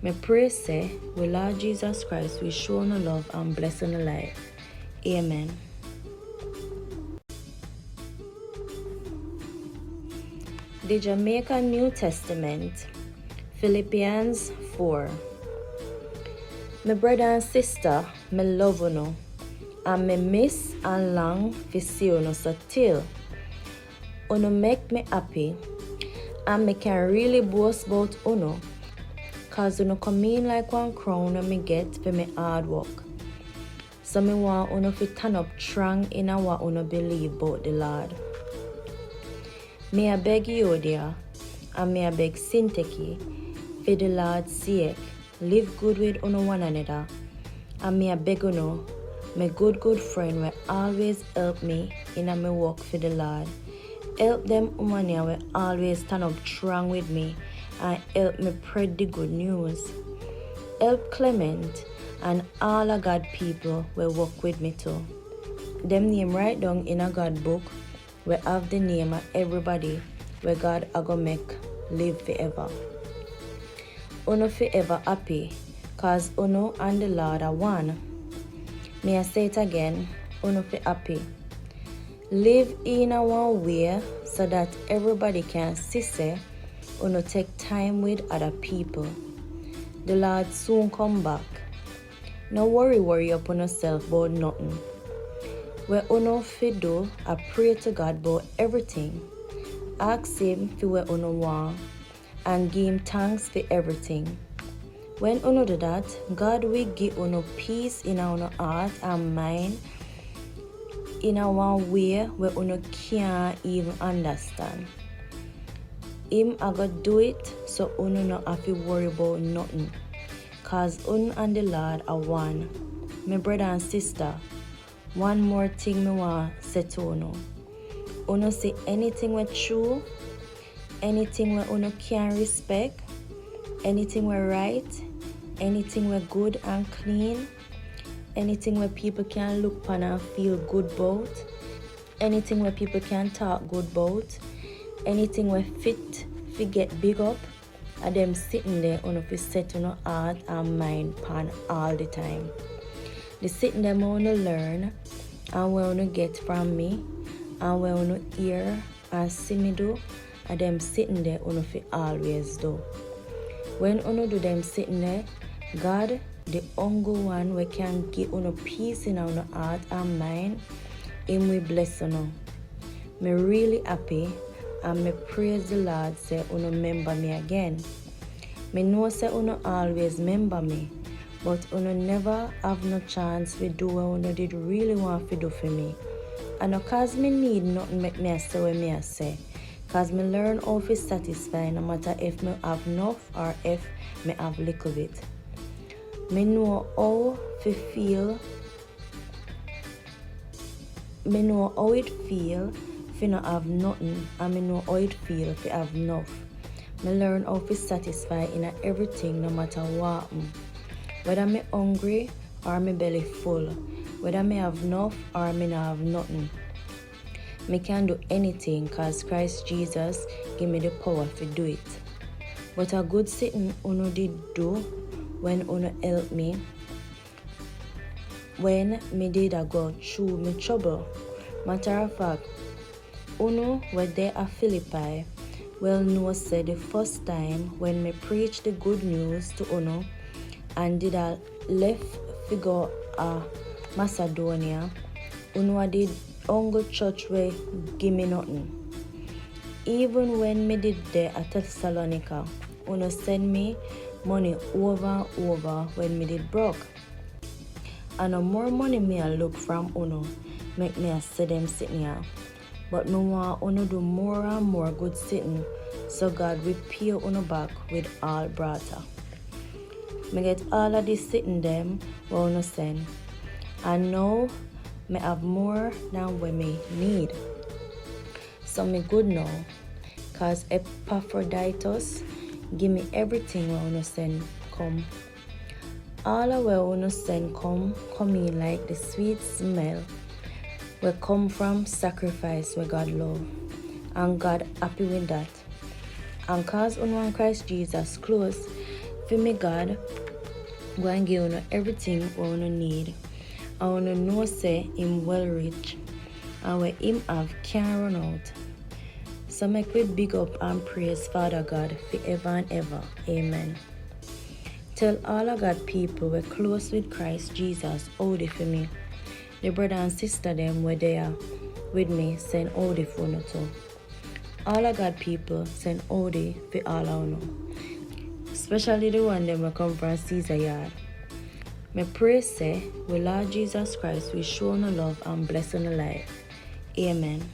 Me pray say, we Lord Jesus Christ will show no love and bless on the life. Amen. The Jamaican New Testament, Philippians 4. My brother and sister, me love uno, and me miss and long to see uno so till uno make me happy, and me can really boast about uno, cause uno come in like one crown when me get for me hard work. So me want uno to turn up strong in what uno believe about the Lord. Me a beg you there, and me a beg Sinteki, for the Lord's sake, live good with uno one another, and me a beg uno, my good friend will always help me in a me work for the Lord. Help them woman will always stand up strong with me and help me spread the good news. Help Clement and all of God people will work with me too. Them name right down in a God book we have the name of everybody where God a go make live forever. Uno forever happy, cause uno and the Lord are one. May I say it again, uno fi happy. Live in a one way so that everybody can see say uno take time with other people. The Lord soon come back. No worry up on yourself about nothing. Where uno fi do, I pray to God about everything. Ask Him for where uno want and give Him thanks for everything. When uno do that, God will give uno peace in our heart and mind in a one way where uno can't even understand. Him a go do it so uno no have to worry about nothing. Cause uno and the Lord are one. My brother and sister, one more thing me want say to uno. Uno say anything we true, anything where uno can respect, anything we right, anything we good and clean, anything where people can look upon and feel good about, anything where people can talk good about, anything where fit fi get big up, and them sitting there uno fi set uno heart and mind pan all the time. The sitting them uno learn and where uno get from me and where uno hear and see me do, and them sitting there uno fi always do. When uno do them sitting there, God, the only one we can give uno peace in our heart and mind, Him we bless uno. Me really happy and me praise the Lord say uno remember me again. Me know say uno always remember me, but uno never have no chance to do what uno did really want to do for me. And no cause me need nothing make me say what me say. Cause me learn how to satisfy no matter if me have enough or if me have little bit. Me know how to feel. Me know how it feel if not have nothing, and me know how it feel if you have enough. Me learn how to satisfy in everything no matter what. Whether me hungry or me belly full, whether me have enough or me not have nothing. Me can do anything cause Christ Jesus give me the power to do it. But a good sitting uno did do when uno help me when me did a go through me trouble. Matter of fact, uno were there at Philippi well know say the first time when me preach the good news to uno and did a left figure a Macedonia, uno did only church way give me nothing. Even when me did there at Thessalonica, uno send me money over and over when me did broke. And no more money me I look from uno, make me I see them sitting here. But me want uno do more and more good sitting, so God will pay uno back with all brata. Me get all of this sitting them where uno send. And now me have more than what me need. So me good now, cause Epaphroditus give me everything when uno send come. All of where uno send come in like the sweet smell will come from sacrifice where God love. And God happy with that. And cause uno and Christ Jesus close, for me God go and give uno everything what uno need. And uno know say Him well rich, and where Him have can't run out. So make we big up and praise Father God forever and ever. Amen. Tell all of God people we're close with Christ Jesus, hold it for me. The brother and sister them were there with me, send hold it for no too. All of God people send hold it for all I know. Especially the one them will come from Caesar yard. Me pray say, we Lord Jesus Christ will show no love and bless on the life. Amen.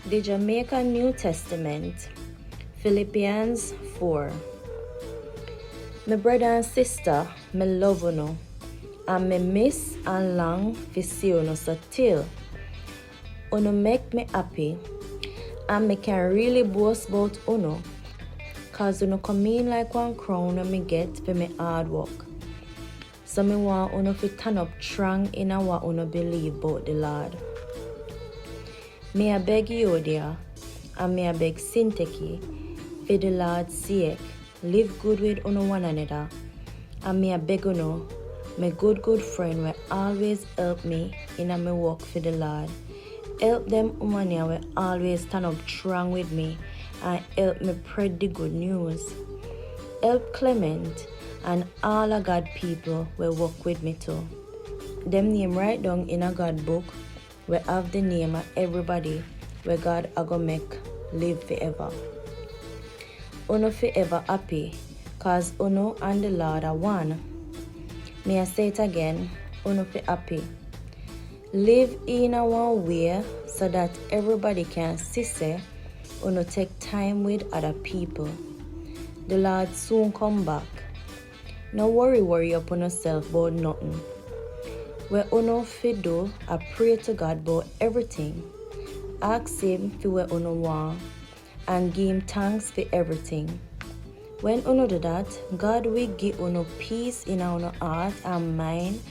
The Jamaican New Testament, Philippians 4. My brother and sister, me love you, and me miss and long to see you so till you make me happy, and me can really boast about you, cause you come in like one crown when me get for me hard work. So me want you to turn up strong in what you believe about the Lord. Me I beg you dear, and me I beg Sinteki, for the Lord's sake, live good with one another. And me I beg you, my good friend will always help me in my work for the Lord. Help them women will always stand up strong with me and help me spread the good news. Help Clement and all of God people will work with me too. Them name right down in a God book. We have the name of everybody where God are gonna make live forever. Uno forever happy, cause Uno and the Lord are one. May I say it again, Uno for happy. Live in a one way so that everybody can see say Uno take time with other people. The Lord soon come back. No worry upon yourself about nothing. Where Uno fi do, I pray to God about everything. Ask Him for what Uno want and give Him thanks for everything. When Uno do that, God will give Uno peace in our heart and mind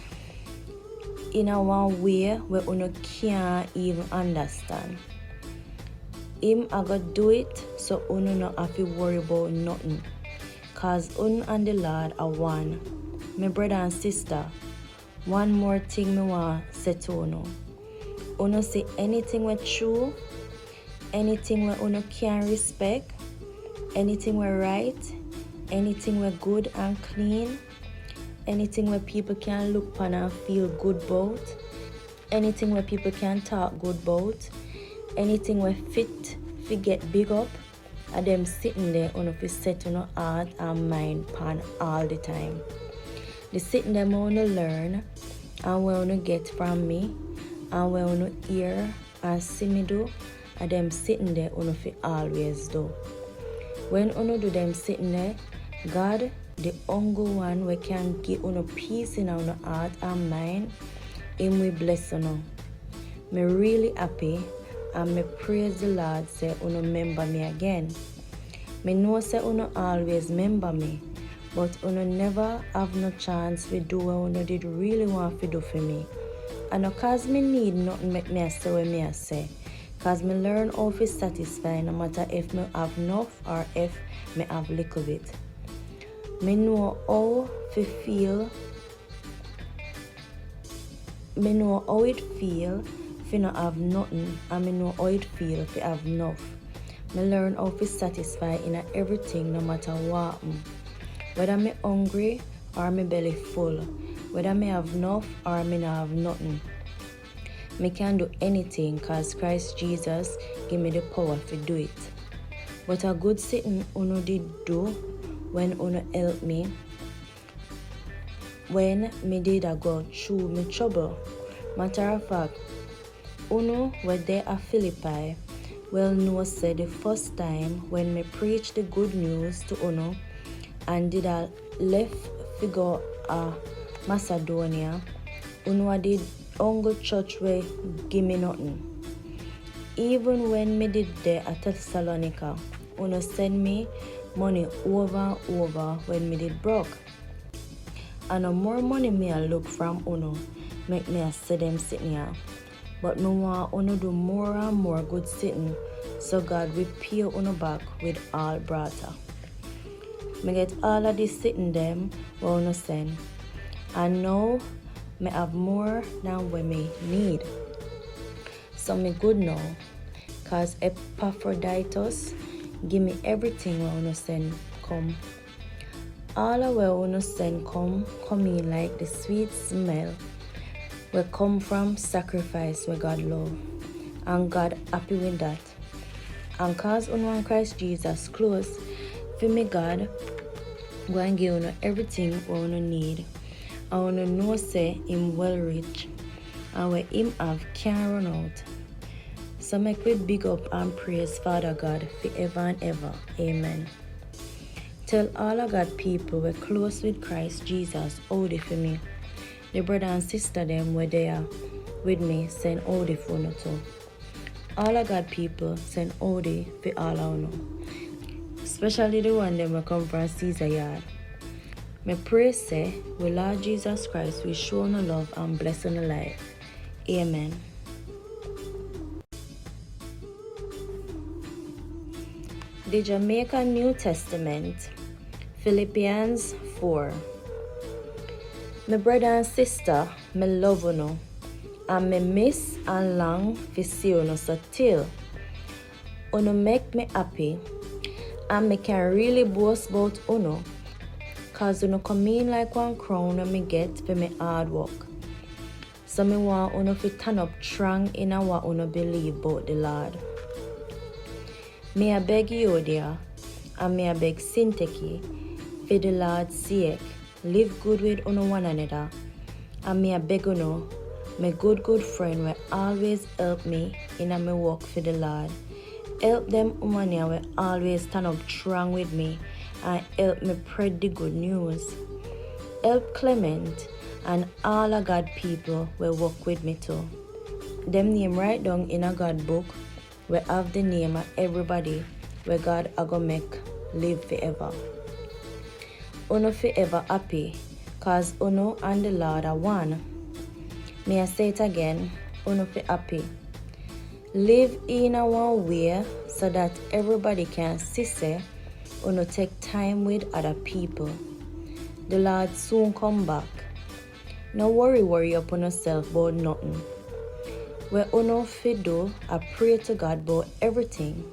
in a one way where Uno can't even understand. Him I go do it so Uno not have to worry about nothing. Cause Uno and the Lord are one. My brother and sister, one more thing me want say to Uno. Uno say anything we true, anything we Uno can respect, anything we right, anything we good and clean, anything where people can look upon and feel good about, anything where people can talk good about, anything where fit fi get big up, and them sitting there Uno fi set on heart and mind pan all the time. The sitting them Uno learn and where Uno get from me and where Uno hear and see me do, and them sitting there Uno fi always do. When Uno do them sitting there, God, the only one we can give Uno peace in our heart and mind, Him we bless Uno. Me really happy and me praise the Lord say Uno remember me again. Me know say Uno always remember me, but Uno never have no chance to do what Uno did really want to do for me. And no cause me need nothing make me say what me say. Cause me learn how to satisfy no matter if me have enough or if me have little bit. Me know how to feel. Me know how it feel if not have nothing, and me know how it feel if have enough. Me learn how to satisfy in everything no matter what. Whether me hungry or me belly full, whether me have enough or me not have nothing. Me can do anything cause Christ Jesus give me the power to do it. But a good sitting Uno did do when Uno help me when me did a go through me trouble. Matter of fact, Uno were there at Philippi well know say the first time when me preached the good news to Uno and did a left figure Macedonia, Uno did only church way give me nothing. Even when me did there at Thessalonica, Uno send me money over and over when me did broke. And no more money me I look from Uno, make me I see them sitting here. But me want Uno do more and more good sitting, so God will pay Uno back with all brata. Me get all of this sitting them what Uno send. And now me have more than what me need. So me good now, cause Epaphroditus give me everything when uno send come. All of where uno send come in like the sweet smell we come from sacrifice where God love, and God happy with that. And cause uno and Christ Jesus close, for me God go and give uno everything what uno need, and uno know say him well rich, and where him have can't run out. So make we big up and praise Father God forever and ever. Amen. Tell all of God people we're close with Christ Jesus, howdy for me. The brother and sister them were there with me, send howdy for you too. All of God people send howdy for all of you. Especially the one them will come from Caesar yard. Me pray say, we Lord Jesus Christ will show no love and bless on life. Amen. The Jamaican New Testament, Philippians 4. My brother and sister, me love you, and me miss and long to see you so till you make me happy, and me can really boast about you, cause you come in like one crown when me get for me hard work. So me want you to turn up strong in what you believe about the Lord. Me I beg you dear, and me I beg Sinteki, for the Lord's sake, live good with one another. And me I beg my good friend will always help me in my work for the Lord. Help them women will always stand up strong with me and help me spread the good news. Help Clement and all of God people will work with me too. Them name right down in a God book. We have the name of everybody where God are gonna make live forever. Uno forever happy, cause Uno and the Lord are one. May I say it again, Uno for happy. Live in a one way so that everybody can see say Uno take time with other people. The Lord soon come back. No worry upon yourself about nothing. Where uno fi do, I pray to God about everything.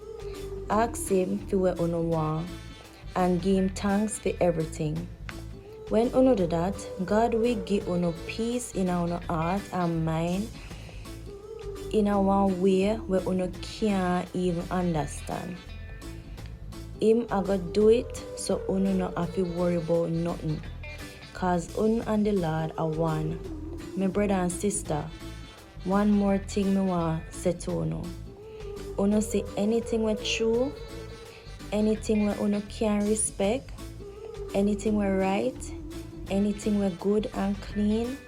Ask him for what uno want and give him thanks for everything. When uno do that, God will give uno peace in our heart and mind in a one way where uno can't even understand. Him I go do it so uno no have to worry about nothing. Cause uno and the Lord are one. My brother and sister, one more thing me want say to uno. Uno see anything we true, anything we uno can respect, anything we right, anything we good and clean,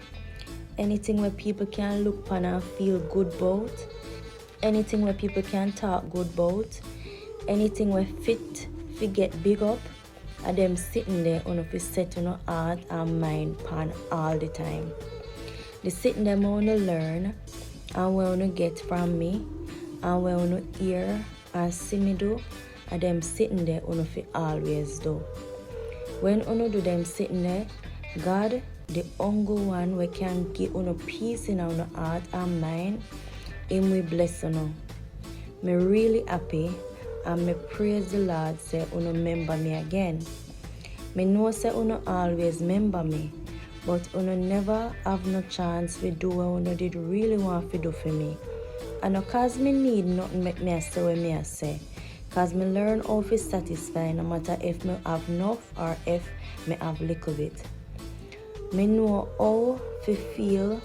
anything where people can look upon and feel good about, anything where people can talk good about, anything where fit to get big up, and them sitting there uno fi set uno heart and mind pan all the time. The sitting them uno learn and where uno get from me and where uno hear and see me do, and them sitting there uno fi always do. When uno do them sitting there, God, the only one we can give uno peace in our heart and mind, him we bless uno. Me really happy and me praise the Lord say uno remember me again. Me know say uno always remember me, but uno never have no chance to do what uno did really want to do for me. And no cause me need nothing make me say what me say. Cause me learn how to satisfy no matter if me have enough or if me have little bit. Me know how to feel.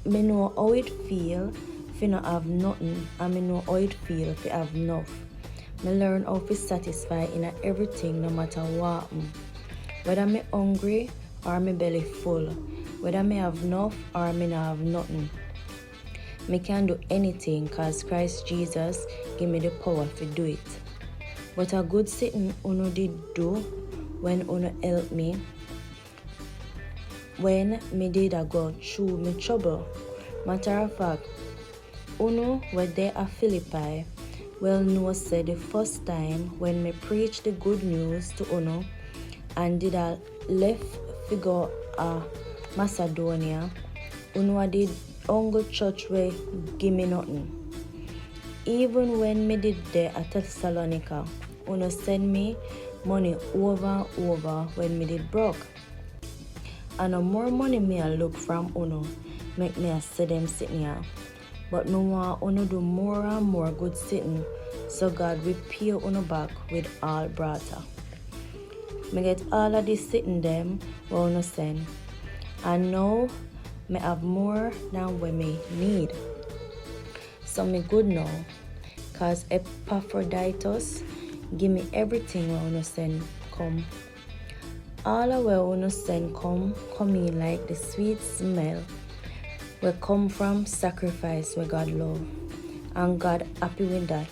Me know how it feel if not have nothing, and me know how it feel if have enough. Me learn how to satisfy in everything no matter what. Whether me hungry or me belly full, whether me have enough or me not have nothing. Me can do anything cause Christ Jesus give me the power to do it. But a good sitting uno did do when uno help me when me did a go through me trouble. Matter of fact, uno were there at Philippi well know say the first time when me preach the good news to uno and did a left figure Macedonia, uno did only church way give me nothing. Even when me did there at Thessalonica, uno send me money over and over when me did broke. And no more money me a look from uno, make me a see them sitting here. But me want uno do more and more good sitting, so God will pay uno back with all brata. Me get all of this sitting them what uno send. And now me have more than what me need. So me good now, cause Epaphroditus give me everything what uno send come. All of what uno send come in like the sweet smell we come from sacrifice where God love, and God happy with that.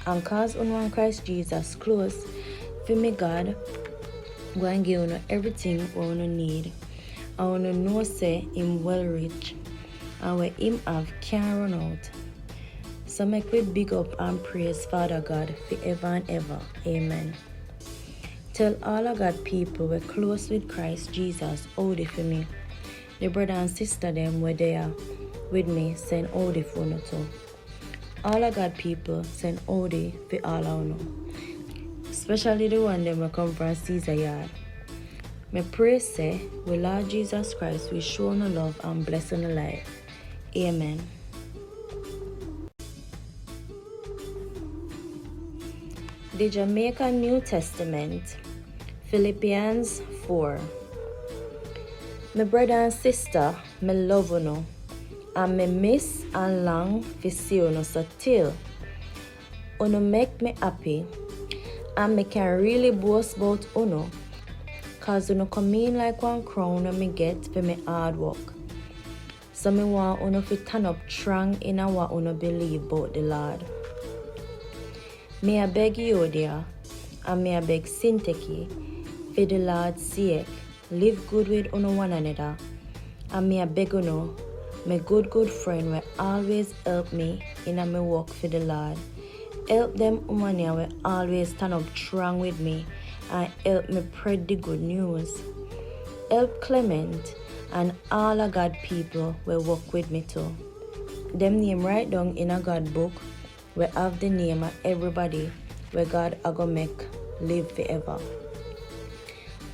And cause uno and Christ Jesus close, for me God go and give uno everything what uno need, and uno know say him well rich, and where him have can't run out. So make we big up and praise Father God forever and ever. Amen. Tell all of God people we're close with Christ Jesus, howdy for me. The brother and sister them were there with me, send howdy for uno too. All of God people send howdy for all of uno. Especially the one them will come from Caesar yard. Me pray say, with Lord Jesus Christ we show no love and bless on the life. Amen. The Jamaican New Testament, Philippians 4. My brother and sister, me love uno, and me miss and long to see uno so till uno make me happy, and me can really boast about uno, cause uno come in like one crown and me get for me hard work. So me want uno to turn up strong in what uno believe about the Lord. Me a beg you dear, and me a beg Sinteki, for the Lord's sake, live good with uno one another. And me a beg uno, my good friend will always help me in a me work for the Lord. Help them women will always stand up strong with me and help me spread the good news. Help Clement and all of God people will work with me too. Them name right down in a God book. We have the name of everybody where God a go make live forever.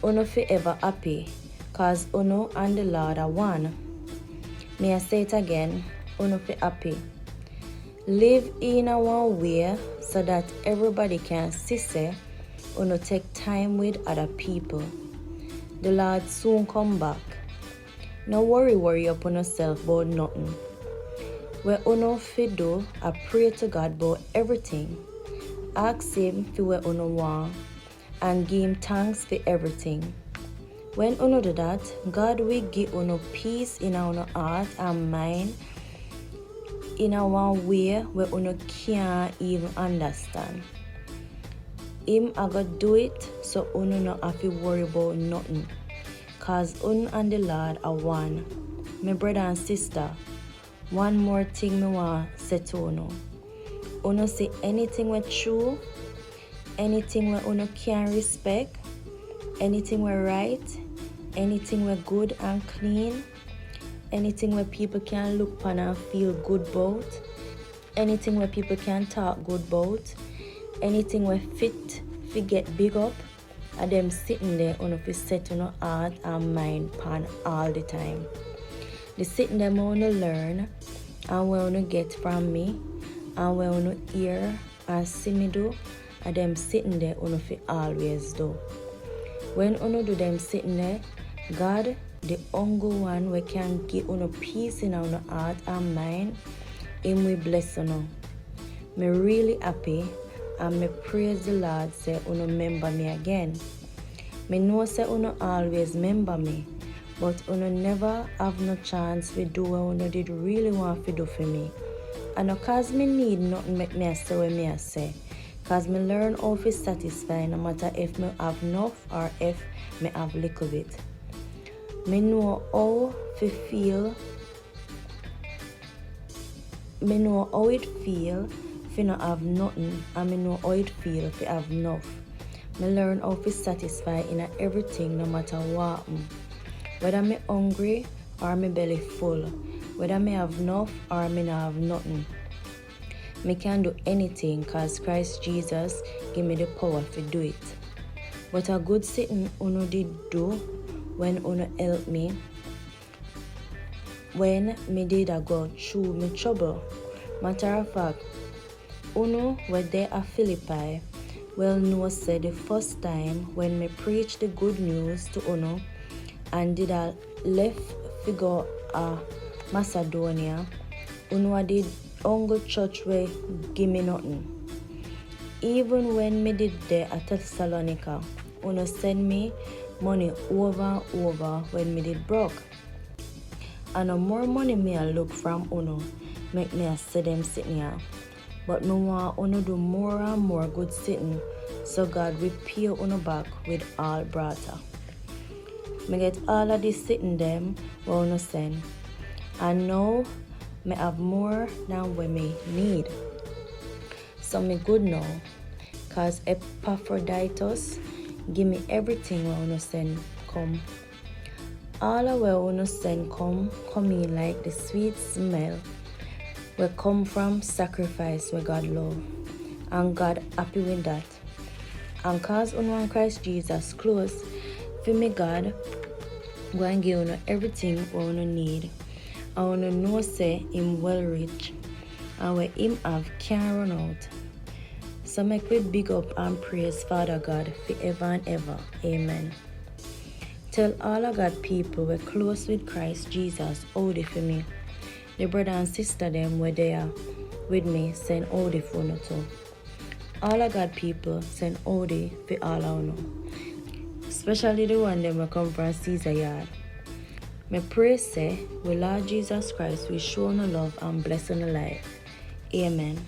Uno forever happy, cause uno and the Lord are one. May I say it again, uno for happy. Live in a one way so that everybody can see say uno take time with other people. The Lord soon come back. No worry upon yourself about nothing. Where uno fi do, I pray to God about everything. Ask him for what uno want and give him thanks for everything. When uno do that, God will give uno peace in our heart and mind in a one way where uno can't even understand. Him a go do it so uno no have to worry about nothing. Cause uno and the Lord are one. My brother and sister, one more thing me want say to uno. Uno say anything we true, anything we uno can respect, anything we right, anything we good and clean, anything where people can look upon and feel good about, anything where people can talk good about, anything where fit to get big up, and them sitting there on a set on heart and mind pan all the time. The sitting them on learn and we want to get from me and we want to hear and see me do, and them sitting there on fi always do. When uno do them sitting there, God, the only one we can give uno peace in our heart and mind, him we bless uno. Me really happy and me praise the Lord say uno remember me again. Me know say uno always remember me, but uno never have no chance to do what uno did really want to do for me. And no cause me need nothing make me say what me say. Cause me learn how to satisfy no matter if me have enough or if me have little bit. Me know how to feel. Me know how it feel if not have nothing, and me know how it feel if have enough. Me learn how to satisfy in everything no matter what. Whether me hungry or me belly full, whether me have enough or me not have nothing. Me can do anything cause Christ Jesus give me the power to do it. But a good sitting uno did do when uno help me when me did a go through me trouble. Matter of fact, uno were there at Philippi well know said the first time when me preach the good news to uno and did a left figure a Macedonia, uno did ongo church way give me nothing. Even when me did there at Thessalonica, uno send me money over and over when me did broke. And no more money me a look from uno, make me a see them sitting here. But me want uno do more and more good sitting, so God will pay uno back with all brata. Me get all of this sitting them what uno send. And now me have more than what me need. So me good now, cause Epaphroditus give me everything what uno send come. All of what uno send come in like the sweet smell we come from sacrifice where God love. And God happy with that. And cause uno and Christ Jesus close, for me God go and give uno everything what uno need. And uno know say him well rich. And where him have can't run out. So make we big up and praise Father God forever and ever. Amen. Tell all of God people we're close with Christ Jesus, howdy for me. The brother and sister them were there with me, send howdy for no too. All of God people send howdy for all of no. Especially the one them will come from Caesar yard. Me pray say, we Lord Jesus Christ will show no love and bless on the life. Amen.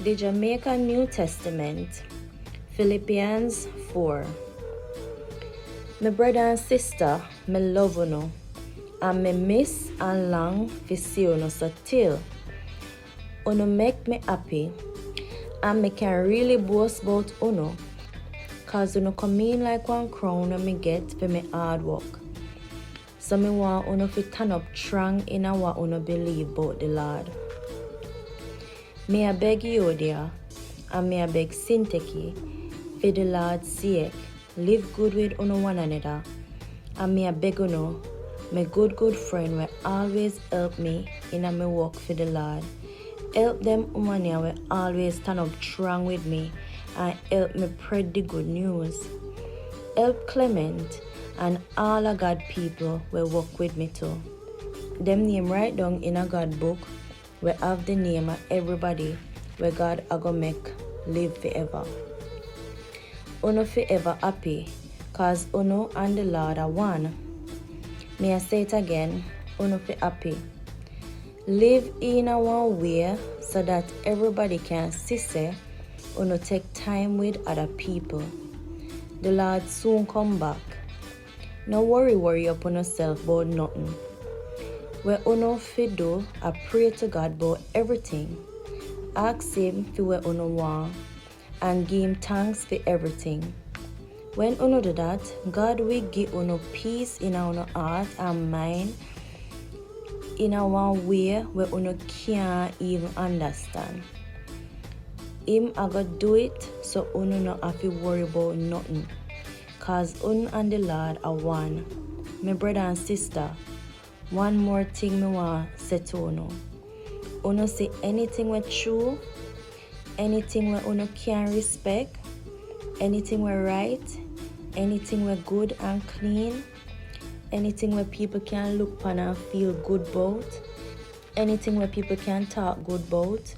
The Jamaican New Testament, Philippians 4. My brother and sister, me love you, and me miss and long to see you so till you make me happy, and me can really boast about you, cause you come in like one crown when me get for me hard work. So me want you to turn up strong in what you believe about the Lord. Me I beg you dear, and me I beg Sinteki, for the Lord's sake, live good with one another. And me I beg my good friend will always help me in my work for the Lord. Help them women will always stand up strong with me and help me spread the good news. Help Clement and all of God people will work with me too. Them name right down in a God book. We have the name of everybody where God are gonna make live forever. Uno forever happy, cause Uno and the Lord are one. May I say it again, Uno for happy. Live in a one way so that everybody can see say Uno take time with other people. The Lord soon come back. No worry upon yourself about nothing. Where uno fi do, I pray to God about everything. Ask him for what uno want and give him thanks for everything. When uno do that, God will give uno peace in our heart and mind in a one way where uno can't even understand. Him I go do it so uno no have to worry about nothing. Cause uno and the Lord are one. My brother and sister, one more thing me want say to uno. Uno say anything we true, anything we uno can respect, anything we right, anything we good and clean, anything where people can look upon and feel good about, anything where people can talk good about,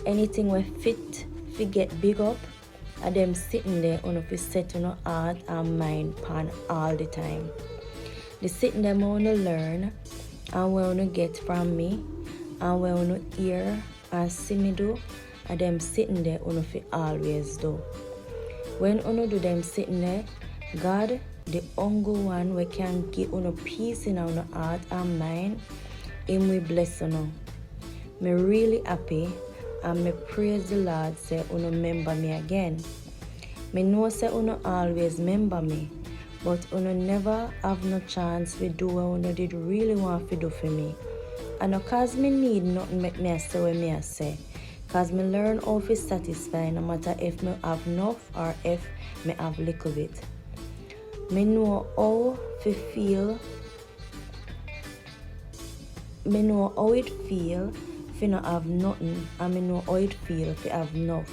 anything where fit fi get big up, and them sitting there uno fi set uno heart and mind pan all the time. The sitting them uno learn and where uno get from me and where uno hear and see me do, and them sitting there uno fi always do. When uno do them sitting there, God, the only one we can give uno peace in our heart and mind, him we bless uno. Me really happy and me praise the Lord say uno remember me again. Me know say uno always remember me, but uno never have no chance to do what uno did really want to do for me. And no cause me need nothing make me say what me say. Cause me learn how to satisfy no matter if me have enough or if me have little bit. Me know how to feel. Me know how it feel if not have nothing, and me know how it feel if have enough.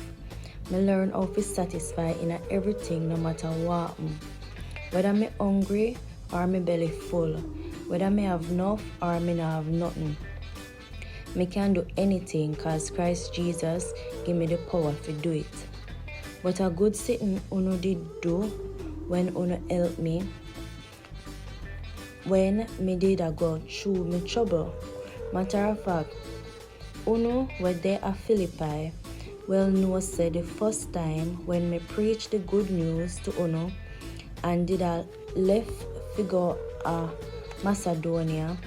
Me learn how to satisfy in everything no matter what. Whether me hungry or me belly full. Whether me have enough or me not have nothing. Me can do anything cause Christ Jesus give me the power to do it. But a good sitting uno did do when uno help me. When me did I go through me trouble. Matter of fact, uno were there at Philippi. Well know said the first time when me preached the good news to uno and did a left figure Macedonia,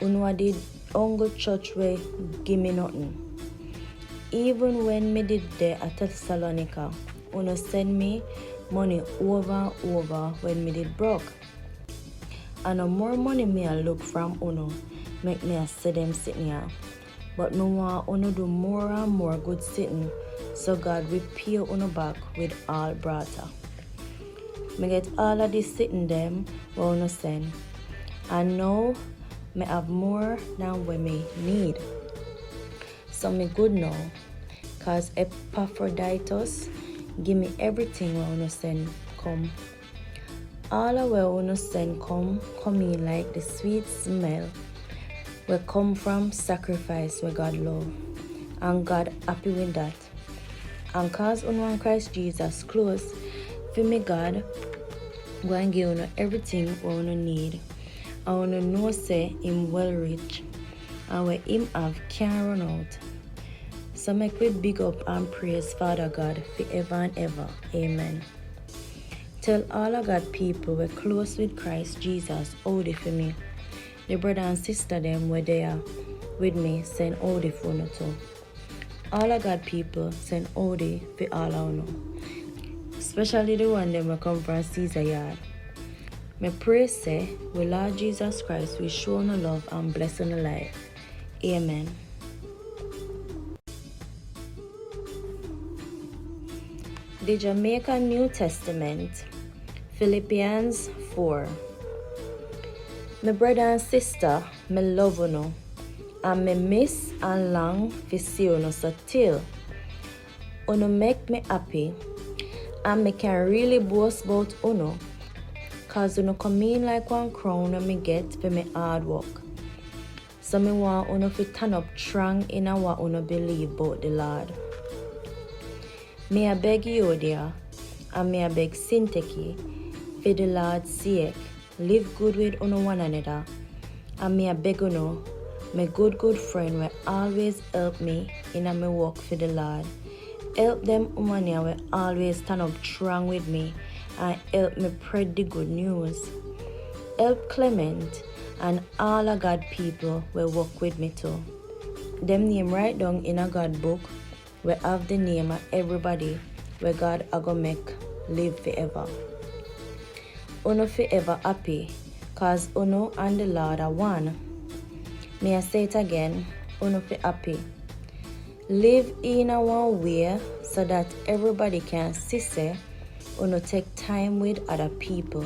uno did only church way give me nothing. Even when me did there at Thessalonica, uno send me money over and over when me did broke. And no more money me I look from uno, make me I see them sitting here. But me want uno do more and more good sitting, so God will pay uno back with all brata. Me get all of this sitting them what uno send. And now me have more than what me need. So me good now, cause Epaphroditus give me everything what uno send come. All of what uno send come in like the sweet smell will come from sacrifice where God love. And God happy with that. And cause uno and Christ Jesus close, for me God go and give uno everything what uno need. And uno know say him well rich, and where him have can't run out. So make we big up and praise Father God forever and ever. Amen. Tell all of God people we're close with Christ Jesus, hold it for me. The brother and sister them were there with me, send hold it for me too. All of God people send hold it for all I know. Especially the one them will come from Caesar yard. Me pray say, we Lord Jesus Christ will show no love and bless on the life. Amen. The Jamaican New Testament, Philippians 4. My brother and sister, me love uno, and me miss and long to see uno so till uno make me happy, and me can really boast about uno, cause uno come in like one crown and me get for me hard work. So me want uno to turn up strong in what uno believe about the Lord. Me I beg you there, and me I beg Sinteki, for the Lord's sake, live good with uno one another. And me I beg uno, my good friend will always help me in my work for the Lord. Help them woman will always stand up strong with me and help me spread the good news. Help Clement and all of God people will work with me too. Them name right down in a God book. We have the name of everybody where God are gonna make live forever. Uno forever happy, cause uno and the Lord are one. May I say it again, uno for happy. Live in a one way so that everybody can see say uno take time with other people.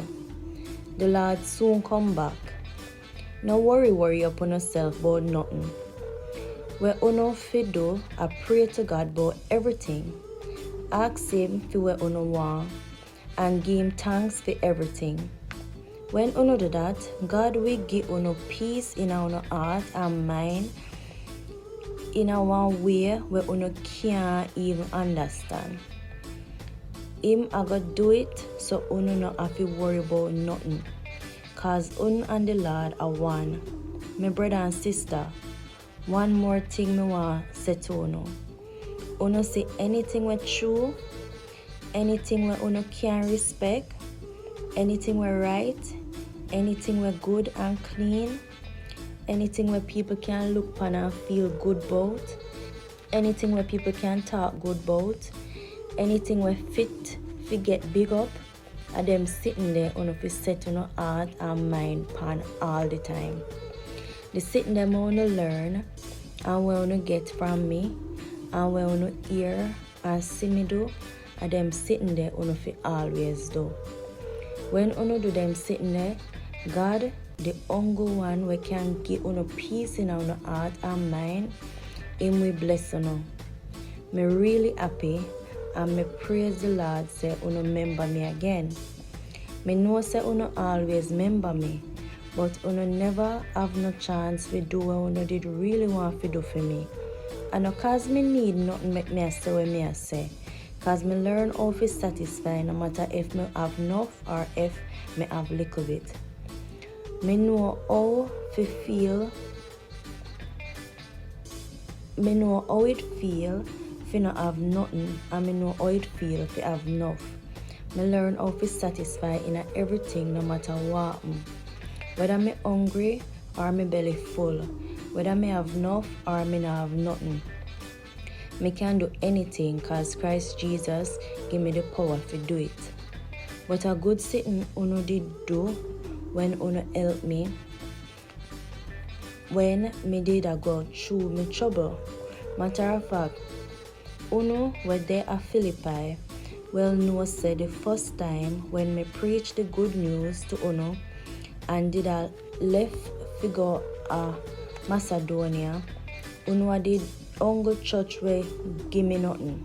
The Lord soon come back. No worry up on yourself about nothing. Where uno fi do, I pray to God about everything. Ask him for what uno want and give him thanks for everything. When uno do that, God will give uno peace in our heart and mind in a one way where uno can't even understand. Him I go do it so uno not have to worry about nothing. Cause uno and the Lord are one. My brother and sister, one more thing me want say to uno. Uno say anything we true, anything we uno can respect, anything we right, anything we good and clean, anything where people can look upon and feel good about, anything where people can talk good about, anything where fit to get big up, and them sitting there on fi set on heart and mind pan all the time. The sitting them wanna learn and wanna get from me and wanna hear and see me do, and them sitting there on fi always do. When uno do them sitting there, God, the only one we can give uno peace in our heart and mind, him we bless uno. Me really happy and me praise the Lord say uno remember me again. Me know say uno always remember me, but uno never have no chance to do what uno did really want to do for me. And no cause me need nothing make me say what me say. Cause me learn how to satisfy no matter if me have enough or if me have little bit. Me know how to feel. Me know how it feel if not have nothing, and me know how it feel if you have enough. Me learn how to satisfy in everything no matter what. Whether me hungry or me belly full, whether me have enough or me not have nothing. Me can do anything cause Christ Jesus give me the power to do it. But a good sitting uno did do when uno help me when me did a go through me trouble. Matter of fact, uno were there at Philippi well know say the first time when me preach the good news to uno and did a left figure a Macedonia, uno did only church way give me nothing.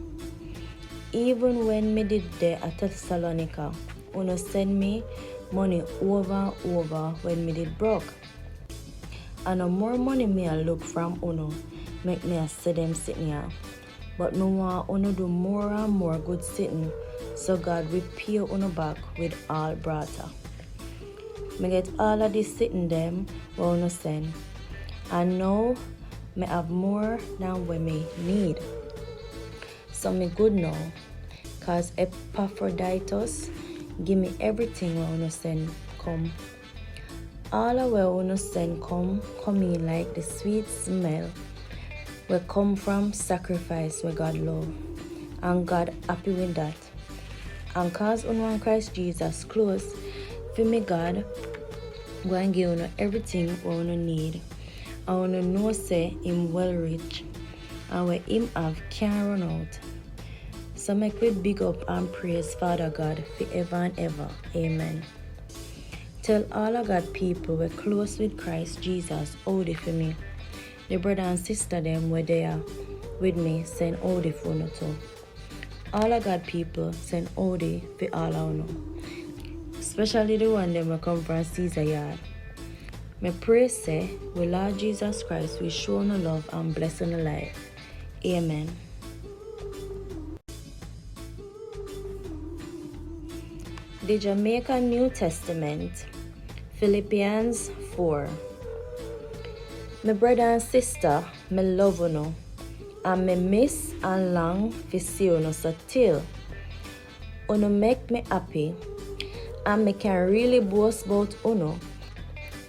Even when me did there at Thessalonica, uno send me money over and over when me did broke. And no more money me I look from uno, make me I see them sitting here. But me want uno do more and more good sitting, so God will pay uno back with all brata. Me get all of this sitting them where uno send, and now me have more than what me need. So me good now, cause Epaphroditus give me everything where uno send come. All of where uno send come in like the sweet smell where come from sacrifice where God love, and God happy with that. And cause uno and Christ Jesus close, for me God go and give uno everything what uno need. And uno know say him well rich, and where him have can't run out. So make we big up and praise Father God forever and ever. Amen. Tell all of God people we're close with Christ Jesus, hold it for me. The brother and sister them were there with me, send hold it for no too. All of God people send hold it for all I know. Especially the one them will come from Caesar yard. Me pray say, we Lord Jesus Christ will show no love and bless on the life. Amen. The Jamaican New Testament, Philippians 4. My brother and sister, me love you, and me miss and long to see you so till. You make me happy, and me can really boast about you,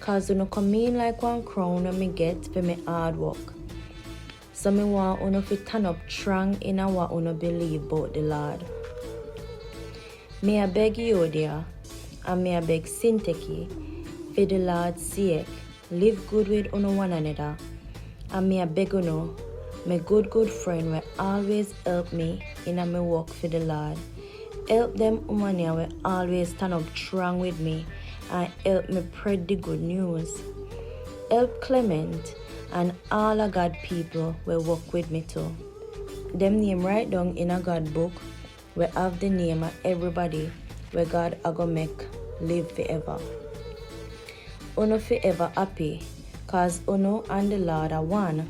cause you come in like one crown when me get for me hard work. So me want you to turn up strong in what you believe about the Lord. Me I beg you dear, and me I beg Sinteki, for the Lord's sake, live good with one another. And me I beg my good friend will always help me in my work for the Lord. Help them women will always stand up strong with me and help me spread the good news. Help Clement and all of God people will work with me too. Them name right down in a God book. We have the name of everybody where God are gonna make live forever. Uno forever happy, cause Uno and the Lord are one.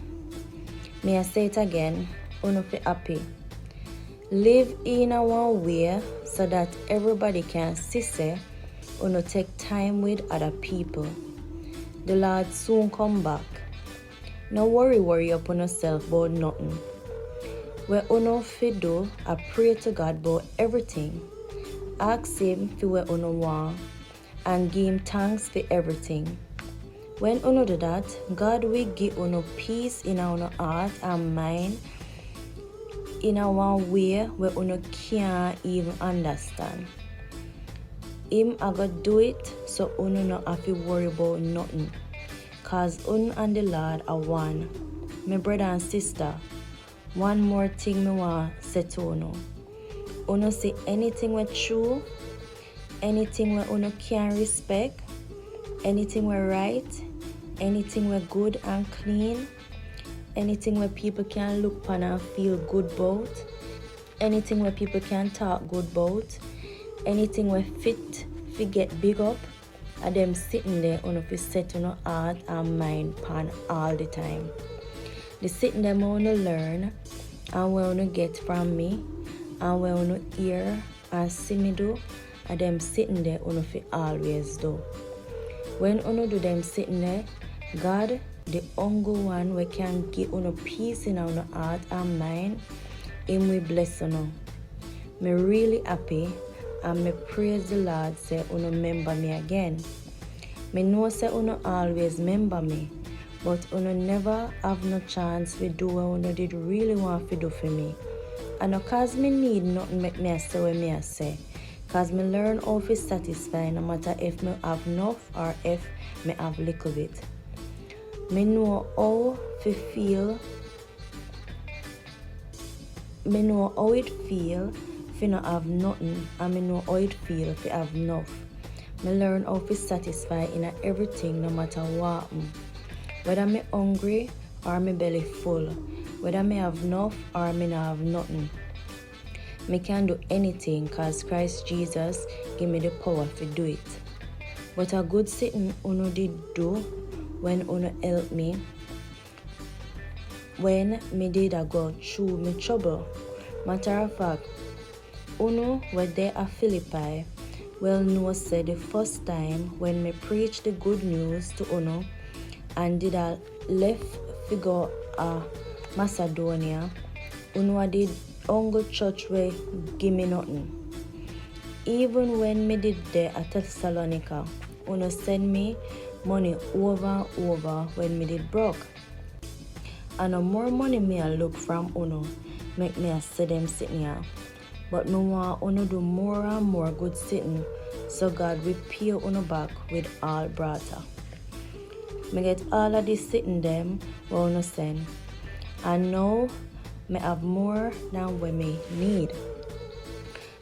May I say it again, Uno for happy. Live in a one way so that everybody can see say Uno take time with other people. The Lord soon come back. No worry upon yourself about nothing. Where Uno fi do, I pray to God about everything. Ask Him for what Uno want and give Him thanks for everything. When Uno do that, God will give Uno peace in our heart and mind in a one way where Uno can't even understand. Him I go do it so uno no have to worry about nothing. Cause un and the Lord are one. My brother and sister, one more thing me want say to uno. Uno see anything we true, anything we uno can respect, anything we right, anything we good and clean, anything where people can look upon and feel good about, anything where people can talk good about, anything where fit fi get big up, and them sitting there on fi set on heart and mind pan all the time. The sitting them wanna learn and wanna get from me and wanna hear and see me do, and them sitting there on fi always do. When uno do them sitting there, God, the only one we can give uno peace in our heart and mind, him we bless uno. Me really happy and me praise the Lord say uno remember me again. Me know say uno always remember me, but uno never have no chance to do what uno did really want to do for me. And no cause me need nothing make me say what me say. Cause me learn how to satisfy no matter if me have enough or if me have little bit. Me know how to feel. Me know how it feel if not have nothing, and me know how it feel if have enough. Me learn how to satisfy in everything no matter what. Whether me hungry or me belly full, whether me have enough or me not have nothing. Me can do anything cause Christ Jesus give me the power to do it. But a good sitting uno did do when uno help me when me did a go through me trouble. Matter of fact, uno were there at Philippi well know say the first time when me preach the good news to uno and did a left figure a Macedonia, uno did only church way give me nothing. Even when me did there at Thessalonica, uno send me money over and over when me did broke. And no more money me I look from uno, make me I see them sitting here. But me want uno do more and more good sitting, so God will pay uno back with all brata. Me get all of this sitting them what uno send. And now me have more than what me need.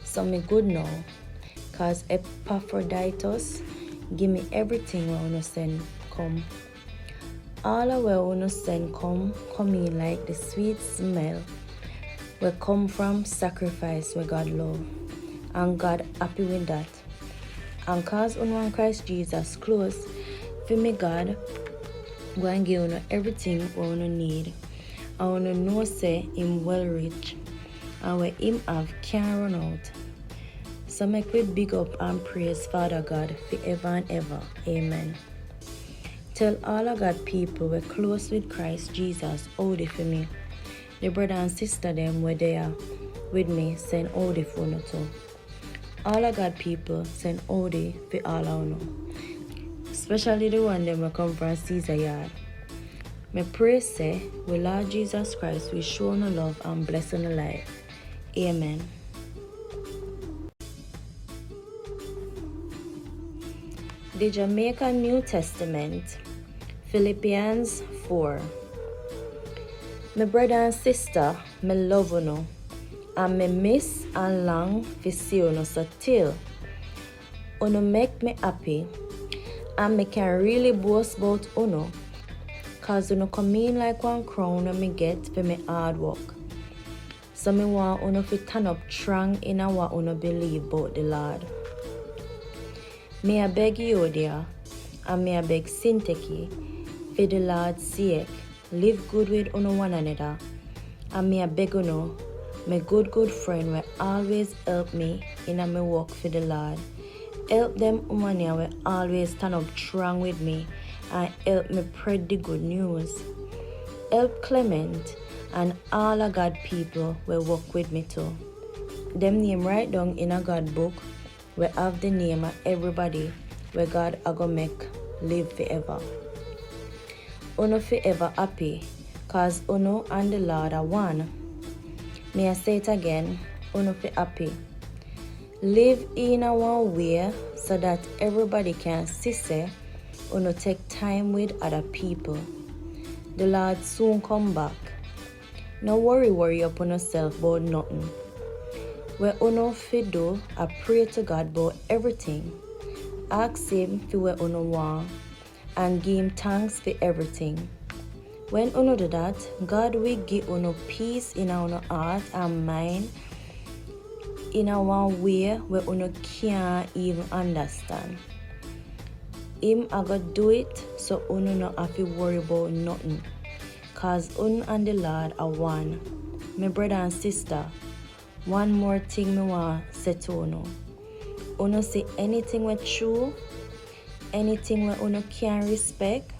So me good now, cause Epaphroditus give me everything what uno send come. All of where uno send come in like the sweet smell we come from sacrifice where God love. And God happy with that. And cause uno and Christ Jesus close, for me God go and give uno everything what uno need. And uno know say him well rich, and where him have can't run out. So make we big up and praise Father God forever and ever. Amen. Tell all of God people we're close with Christ Jesus, howdy for me. The brother and sister them were there with me send howdy for uno too. All of God people send howdy for all of uno. Especially the one them will come from Caesar yard. Me pray say, we Lord Jesus Christ will show no love and bless no life. Amen. The Jamaican New Testament, Philippians 4. My brother and sister, me love uno, and me miss and long to see uno so till uno make me happy, and me can really boast about uno. Cause uno come in like one crown when me get for me hard work. So me want uno to turn up strong in what uno believe about the Lord. Me I beg you dear, and me I beg Sinteki, for the Lord's sake, live good with uno one another. And me I beg uno, my good friend will always help me in my work for the Lord. Help them women will always stand up strong with me and help me spread the good news. Help Clement and all of God people will work with me too. Them name right down in a God book we have the name of everybody where God a go make live forever. Uno forever happy, cause uno and the Lord are one. May I say it again, uno fi happy. Live in a one way so that everybody can see say uno take time with other people. The Lord soon come back. No worry upon yourself about nothing. Where uno fi do, I pray to God about everything. Ask Him for where uno want and give Him thanks for everything. When uno do that, God will give uno peace in our heart and mind in a one way where uno can't even understand. Him a go do it so uno no have to worry about nothing. Cause uno and the Lord are one. My brother and sister, one more thing me want say to uno. Uno see anything we true, anything we uno can respect,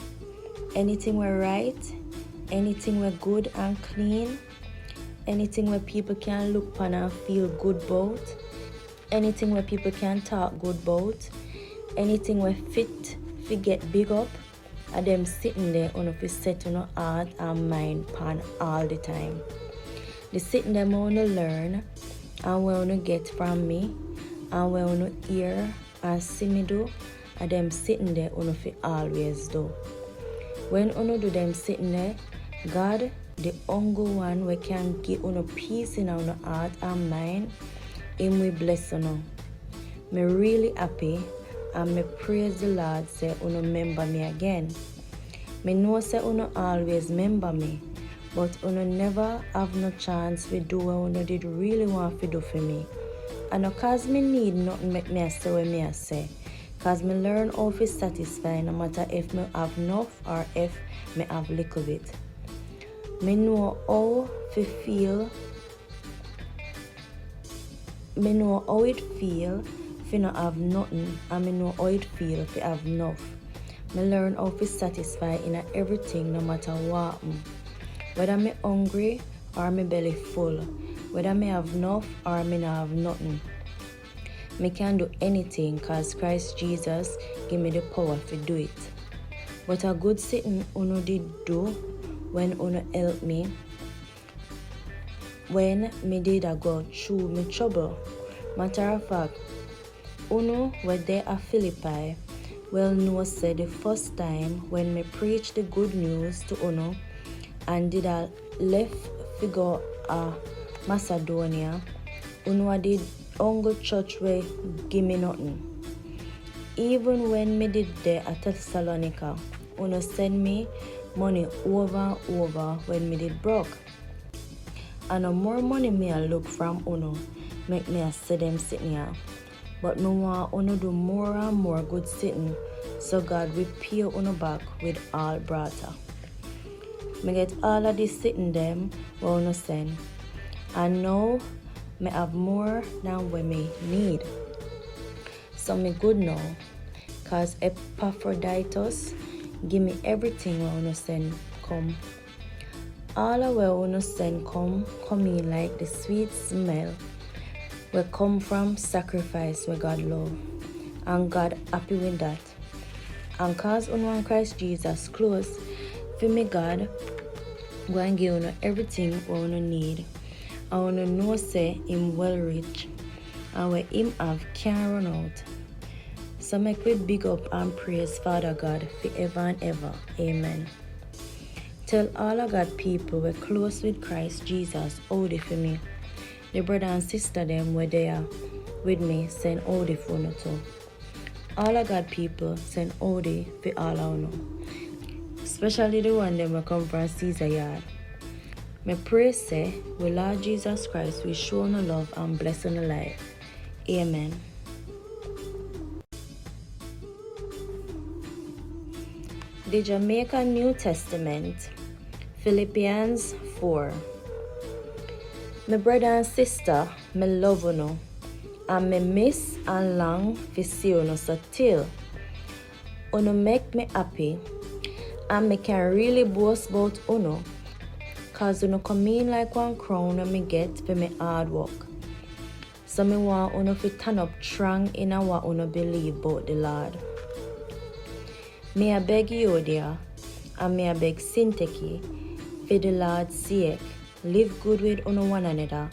anything we right, anything we good and clean, anything where people can look upon and feel good about, anything where people can talk good about, anything where fit fi get big up, and them sitting there uno fi set uno heart and mind pan all the time. The sitting them uno learn and where uno get from me and where uno hear and see me do, and them sitting there uno fi always do. When uno do them sitting there, God, the only one we can give uno peace in our heart and mind, Him we bless uno. Me really happy and me praise the Lord say uno remember me again. Me know say uno always remember me, but uno never have no chance to do what uno did really want to do for me. And no cause me need nothing make me say what me say. Cause me learn how to satisfy no matter if me have enough or if me have little bit. Me know how to feel. Me know how it feel if not have nothing, and me know how it feel if have enough. Me learn how to satisfy in everything no matter what. Whether me hungry or me belly full, whether me have enough or me not have nothing. Me can do anything cause Christ Jesus give me the power to do it. But a good sitting uno did do when uno help me when me did a go through me trouble. Matter of fact, uno were there at Philippi well know say the first time when me preach the good news to uno and did a left figure Macedonia, uno did ongo church way give me nothing. Even when me did there at Thessalonica, uno send me money over and over when me did broke. And no more money me I look from uno, make me a see them sitting here. But me want uno do more and more good sitting, so God will pay uno back with all brata. Me get all of this sitting them what uno send. And now me have more than what me need. So me good now, cause Epaphroditus give me everything what uno send come. All of what uno send come in like the sweet smell we come from sacrifice where God love, and God happy with that. And cause uno and Christ Jesus close, for me God go and give uno everything what uno need. And uno know say Him well rich, and where Him have can't run out. So make we big up and praise Father God forever and ever. Amen. Tell all of God people we're close with Christ Jesus, howdy for me. The brother and sister them were there with me, send howdy for uno too. All of God people send howdy for all of uno. Especially the one them will come from Caesar yard. Me pray say, we Lord Jesus Christ will show no love and bless on the life. Amen. The Jamaican New Testament, Philippians 4. My brother and sister, me love uno, and me miss and long to see uno so till uno make me happy, and me can really boast about uno, cause uno come in like one crown when me get for me hard work. So me want uno to turn up strong in what uno believe about the Lord. Me I beg you dear, and me I beg Sinteki, for the Lord's sake, live good with uno one another,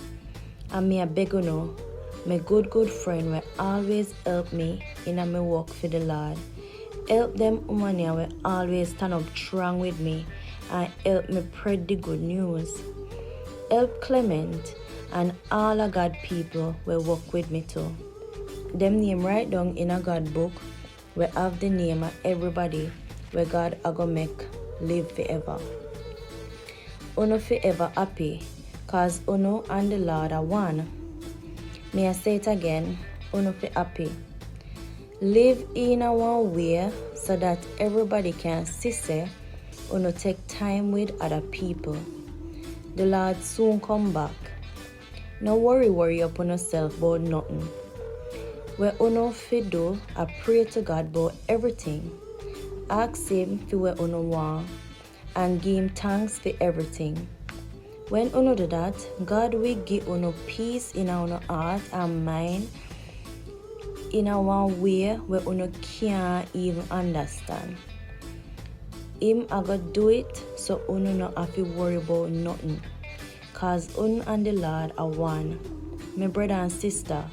and me I beg uno, My good friend will always help me in my work for the Lord. Help them woman will always stand up strong with me and help me spread the good news. Help Clement and all of God people will work with me too. Them name right down in a God book we have the name of everybody where God a go make live forever. Uno forever happy, cause Uno and the Lord are one. May I say it again, Uno for happy. Live in a one way so that everybody can see say Uno take time with other people. The Lord soon come back. No worry upon yourself about nothing. Where Uno fi do, I pray to God about everything. Ask Him for what Uno want and give Him thanks for everything. When Uno do that, God will give Uno peace in our heart and mind in a one way where Uno can't even understand. Him a go do it so Uno not have to worry about nothing. Cause Uno and the Lord are one. My brother and sister,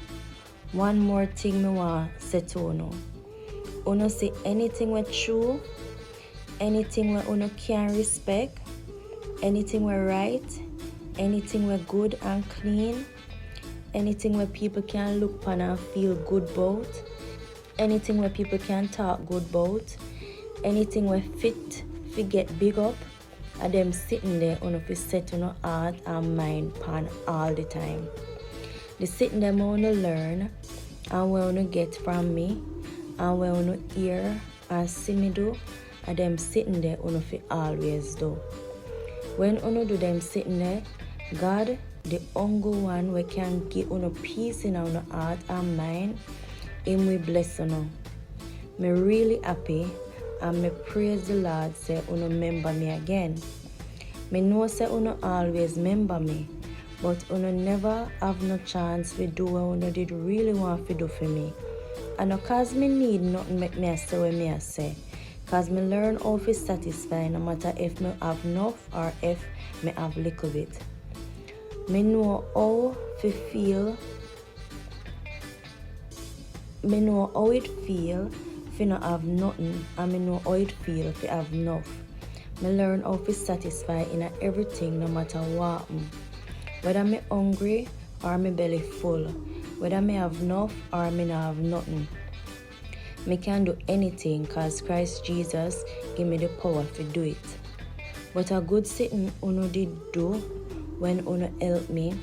one more thing me want say to Uno. Uno say anything we true, anything we Uno can respect, anything we right, anything we good and clean, anything where people can look upon and feel good about, anything where people can talk good about, anything where fit fi get big up, and them sitting there on fi set on heart and mind pan all the time. The sitting them wanna learn and wanna get from me and wanna hear and see me do, and them sitting there on fi always do. When uno do them sitting there, God, the only one we can give uno peace in our heart and mind, Him we bless uno. Me really happy and me praise the Lord say uno remember me again. Me know say uno always remember me, but uno never have no chance to do what uno did really want to do for me. And no cause me need nothing make me say what me say. Cause me learn how to satisfy no matter if me have enough or if me have little bit. Me know how to feel. Me know how it feel if not have nothing, and me know how it feel if have enough. Me learn how to satisfy in everything no matter what. Whether me hungry or me belly full, whether me have enough or me not have nothing. Me can do anything cause Christ Jesus give me the power to do it. But a good sitting uno did do when uno help me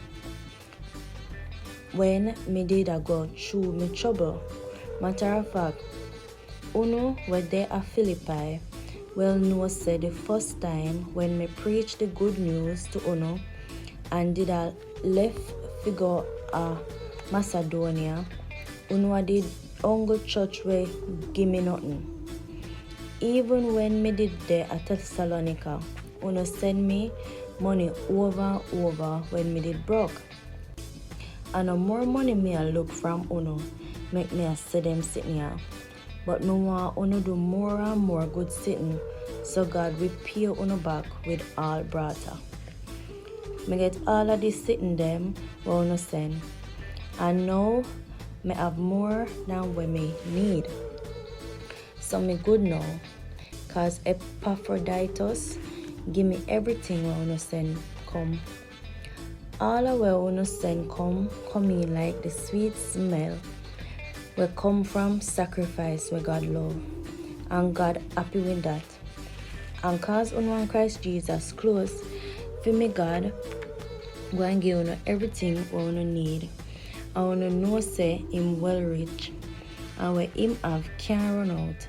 when me did a go through me trouble. Matter of fact, uno were there at Philippi well know said the first time when me preach the good news to uno and did a left figure Macedonia, uno did only church way give me nothing. Even when me did there at Thessalonica, uno send me money over and over when me did broke. And no more money me I look from uno, make me a see them sitting here. But me want uno do more and more good sitting, so God will pay uno back with all brata. Me get all of this sitting them what uno send. And now me have more than what me need. So me good now, cause Epaphroditus give me everything what uno send come. All of what uno send come in like the sweet smell will come from sacrifice where God love. And God happy with that. And cause uno and Christ Jesus close, for me God go and give uno everything what uno need. And uno know say Him well rich, and where Him have can't run out.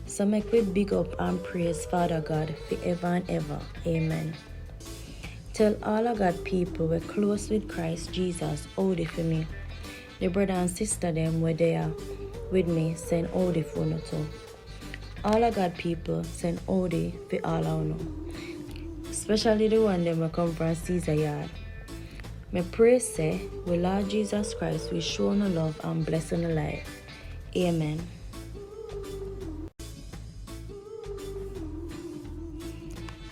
So make we big up and praise Father God forever and ever. Amen. Tell all of God people we're close with Christ Jesus, howdy for me. The brother and sister them were there with me, send howdy for no too. All of God people send howdy for all of no. Especially the one them will come from Caesar yard. Me pray say, we Lord Jesus Christ will show no love and bless on the life. Amen.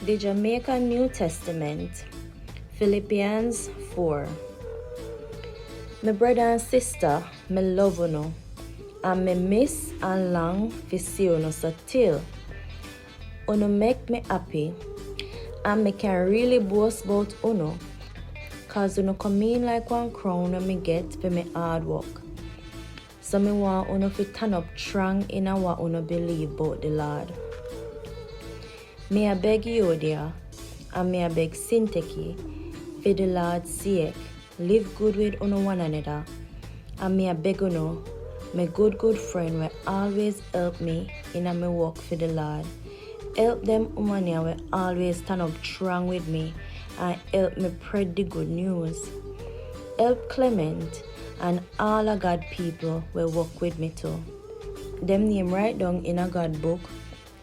The Jamaican New Testament, Philippians 4. My brother and sister, me love uno, and me miss and long to see uno, so till uno make me happy, and me can really boast about uno, cause uno come in like one crown when me get for me hard work. So me want uno to turn up strong in what uno believe about the Lord. Me I beg you there, and me I beg Sinteki, for the Lord's sake, live good with uno one another. And me I beg uno, my good friend will always help me in my work for the Lord. Help them women will always stand up strong with me and help me spread the good news. Help Clement and all of God people will work with me too. Them name right down in a God book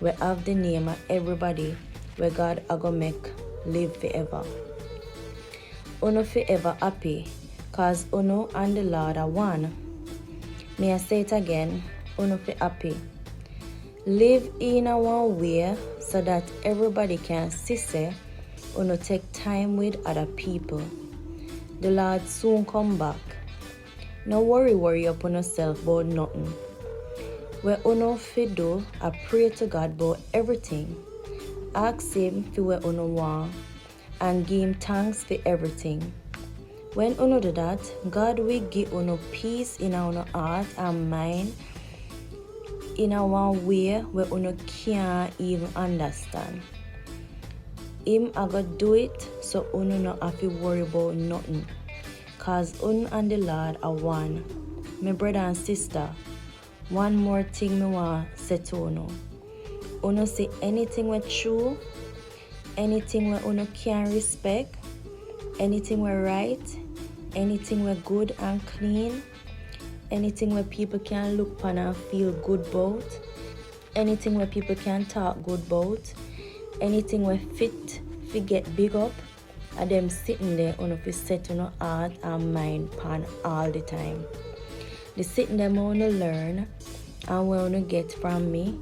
we have the name of everybody where God a go make live forever. Uno forever happy, cause uno and the Lord are one. May I say it again, uno fi happy. Live in a one way so that everybody can see say uno take time with other people. The Lord soon come back. No worry upon yourself about nothing. Where uno fi do, I pray to God about everything. Ask Him for what uno want and give Him thanks for everything. When uno do that, God will give uno peace in our heart and mind in a one way where uno can't even understand. Him a go do it so uno no have to worry about nothing. Cause uno and the Lord are one. My brother and sister, one more thing me want say to uno. Uno say anything we true, anything we uno can respect, anything we right, anything we good and clean, anything where people can look upon and feel good about, anything where people can talk good about, anything where fit to get big up, and them sitting there on a set on heart and mind pan all the time. The sitting them on learn and we wanna get from me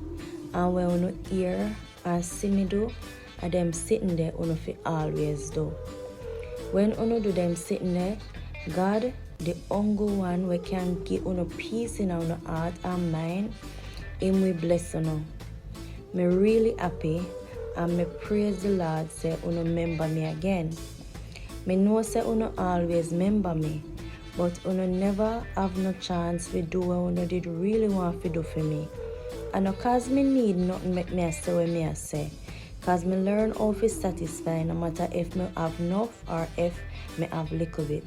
and we wanna hear and see me do, and them sitting there on fi always do. When uno do them sitting there, God, the only one we can give uno peace in our heart and mind, Him we bless uno. Me really happy and me praise the Lord say uno remember me again. Me know say uno always remember me, but uno never have no chance to do what uno did really want to do for me. And no cause me need nothing make me say what me say. Cause me learn how to satisfy no matter if me have enough or if me have little bit.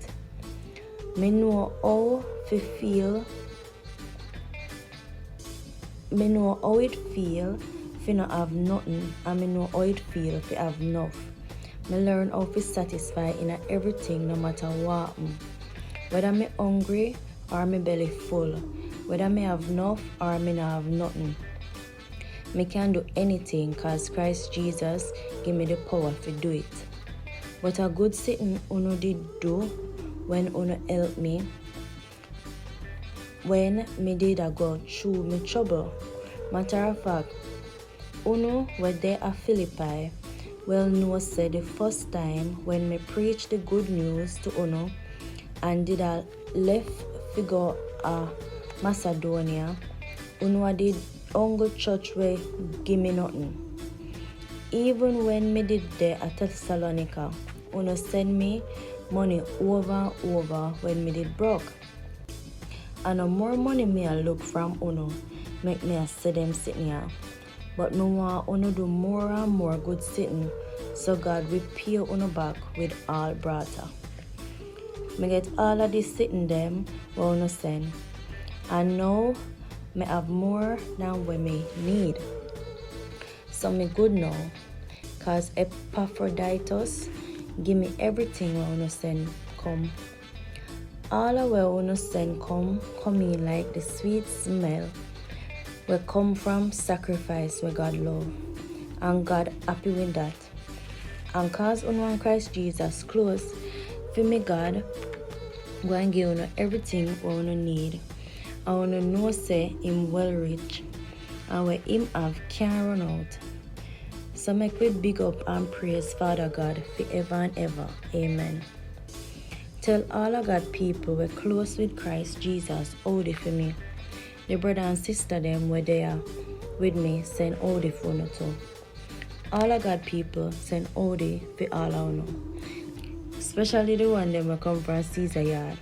Me know how to feel. Me know how it feel if not have nothing, and me know how it feel if have enough. Me learn how to satisfy in everything no matter what. Whether me hungry or me belly full, whether me have enough or me not have nothing. Me can do anything cause Christ Jesus give me the power to do it. But a good sitting uno did do when uno help me when me did a go through me trouble. Matter of fact, uno were there at Philippi well know say the first time when me preached the good news to uno and did a left figure Macedonia, uno did only church way give me nothing. Even when me did there at Thessalonica, uno send me money over and over when me did broke. And no more money me I look from uno, make me I see them sitting here. But me want uno do more and more good sitting, so God will pay uno back with all brata. Me get all of this sitting them what uno send. And now me have more than what me need. So me good now, cause Epaphroditus give me everything what uno send come. All of what uno send come in like the sweet smell will come from sacrifice where God love. And God happy with that. And cause uno and Christ Jesus close, for me God go and give uno everything what uno need. I wanna know say Him well rich and where Him have can't run out. So make we big up and praise Father God forever and ever. Amen. tell all of God people we're close with Christ Jesus, howdy for me. The brother and sister them were there with me, send howdy for you too. All of God people send howdy for all of you. Especially the one them will come from Caesar yard.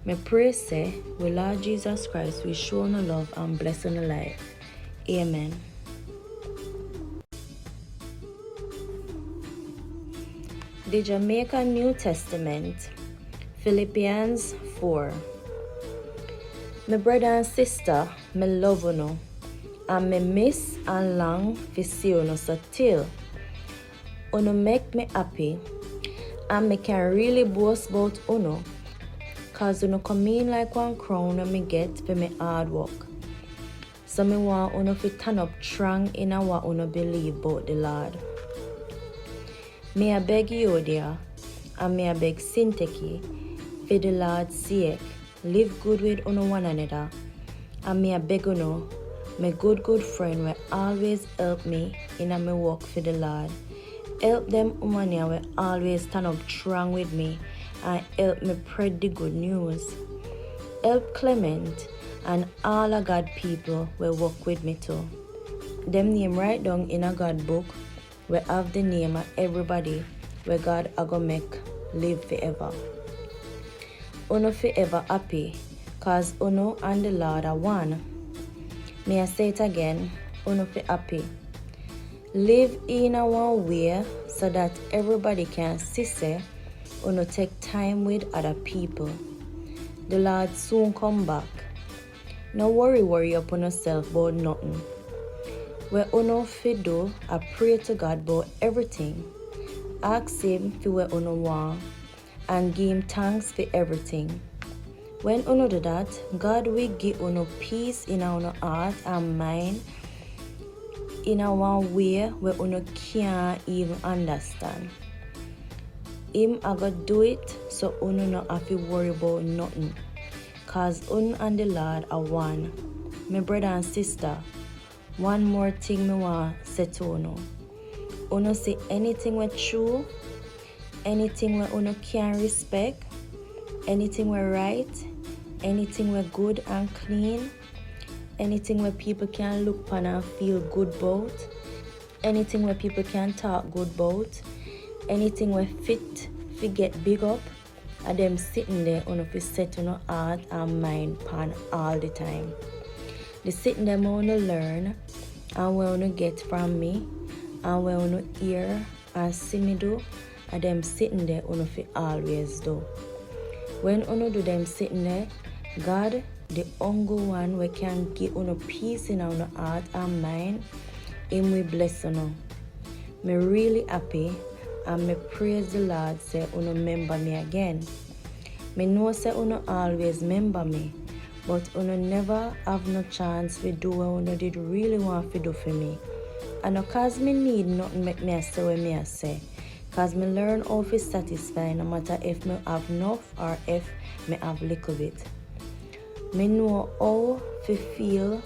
Me pray say, with Lord Jesus Christ, we show no love and bless on the life. Amen. The Jamaican New Testament, Philippians 4. My brother and sister, me love you, and me miss and long to see you so till you make me happy, and me can really boast about you, cause you come in like one crown and me get for me hard work. So me want you to turn up strong in what you believe about the Lord. Me I beg you dear, and me I beg Sinteki, for the Lord's sake, live good with one another. And me I beg you, my good friend will always help me in my work for the Lord. Help them women will always stand up strong with me and help me spread the good news. Help Clement and all of God people will work with me too. Them name right down in a God book. We have the name of everybody where God are gonna make live forever. Uno forever happy, cause Uno and the Lord are one. May I say it again, Uno for happy. Live in a one way so that everybody can see say Uno take time with other people. The Lord soon come back. No worry upon yourself about nothing. Where uno fi do, I pray to God about everything. Ask Him for what uno want and give Him thanks for everything. When uno do that, God will give uno peace in our heart and mind in a one way where uno can't even understand. Him I go do it so uno not have to worry about nothing. Cause uno and the Lord are one. My brother and sister, one more thing me want say to uno. Uno say anything we true, anything we uno can respect, anything we right, anything we good and clean, anything where people can look upon and feel good about, anything where people can talk good about, anything where fit fi get big up, and them sitting there uno fi set uno heart and mind pan all the time. The sitting them uno learn and where uno get from me and where uno hear and see me do, and them sitting there uno fi always do. When uno do them sitting there, God, the only one we can give uno peace in our heart and mind, Him we bless uno. Me really happy and me praise the Lord say uno remember me again. Me know say uno always remember me, but uno never have no chance to do what uno did really want to do for me. And no cause me need nothing make me say what me say. Cause me learn how to satisfy no matter if me have enough or if me have little bit. Me know how to feel.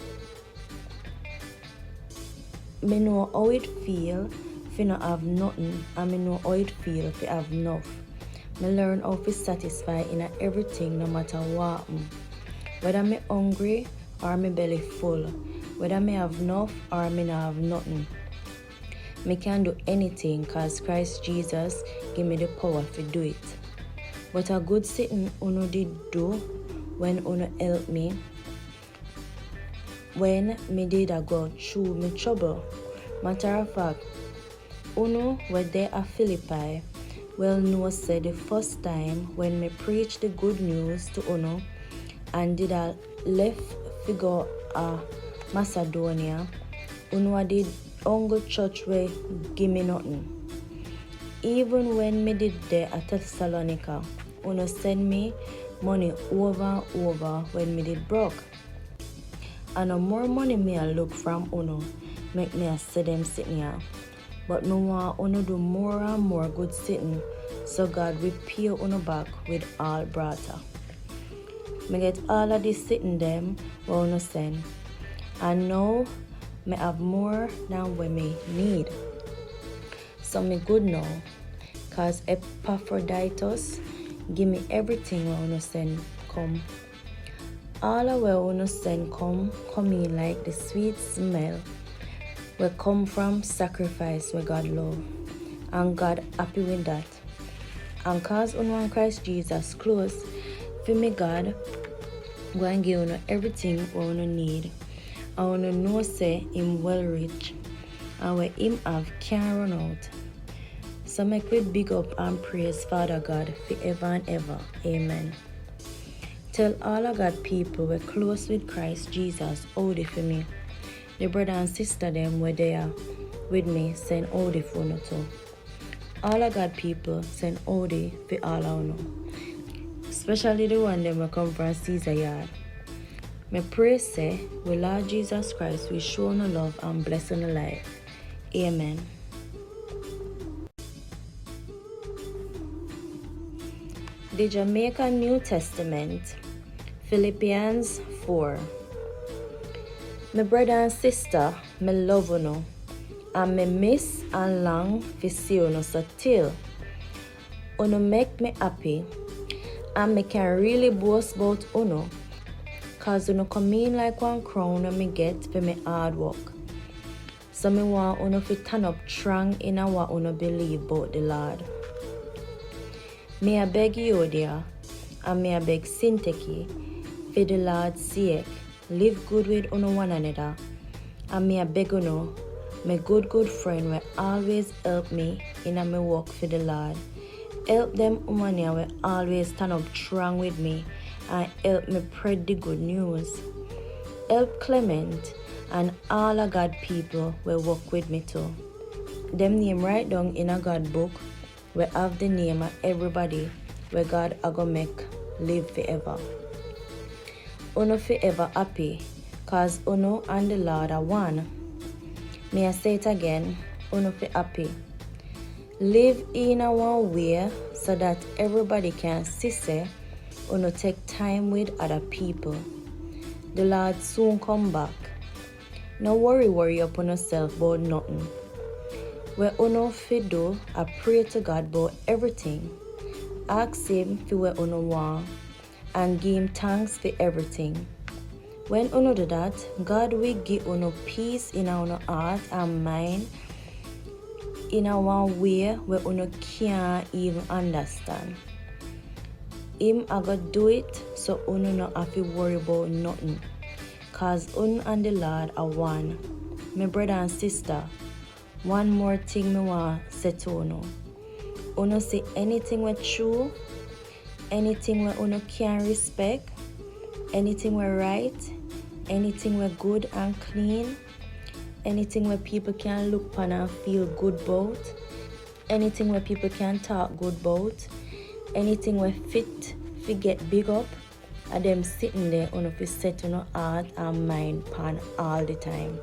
Me know how it feel if not have nothing, and me know how it feel if you have enough. Me learn how to satisfy in everything no matter what. Whether me hungry or me belly full, whether me have enough or me not have nothing. Me can do anything cause Christ Jesus give me the power to do it. But a good sitting uno did do when uno help me when me did a go through me trouble. Matter of fact, uno were there at Philippi well know say the first time when me preach the good news to uno and did a left figure Macedonia, uno did only church way give me nothing. Even when me did there at Thessalonica, uno send me money over and over when me did broke. And no more money me I look from uno, make me I see them sitting here. But me want uno do more and more good sitting, so God will pay uno back with all brata. Me get all of this sitting them where uno send. And now me have more than what me need. So me good now, cause Epaphroditus give me everything where uno send come. All of where uno send come in like the sweet smell where come from sacrifice where God love. And God happy with that. And cause uno and Christ Jesus close, for me God go and give uno everything what uno need. And uno know say him well rich. And where him have can't run out. So make we big up and praise Father God forever and ever. Amen. Tell all of God people we're close with Christ Jesus, hold it for me. The brother and sister them were there with me, send hold it for no too. All of God people send hold it for all I know. Especially the one them will come from Caesar yard. Me pray say, with Lord Jesus Christ we show no love and bless on the life. Amen. The Jamaican New Testament, Philippians 4. My brother and sister, me love uno, and me miss and long to see uno so till uno make me happy, and me can really boast about uno, cause uno come in like one crown when me get for me hard work. So me want uno to turn up strong in what uno believe about the Lord. Me a beg you dear, and me a beg Sinteki, for the Lord's sake, live good with uno one another. And me a beg uno, my good friend will always help me in a me work for the Lord. Help them woman will always stand up strong with me and help me spread the good news. Help Clement and all of God people will work with me too. Them name right down in a God book. We have the name of everybody where God a go make live forever. Uno forever happy, cause uno and the Lord are one. May I say it again, uno for happy. Live in a one way so that everybody can see say uno take time with other people. The Lord soon come back. No worry upon yourself about nothing. Where uno fi do, I pray to God about everything. Ask him for where uno want and give him thanks for everything. When uno do that, God will give uno peace in our heart and mind in a one way where uno can't even understand. Him a go do it so uno no have to worry about nothing. Cause uno and the Lord are one. My brother and sister, one more thing me want say to uno. Uno say anything we true, anything we uno can respect, anything we right, anything we good and clean, anything where people can look upon and feel good about, anything where people can talk good about, anything where fit fi get big up, and them sitting there uno fi set uno heart and mind pan all the time.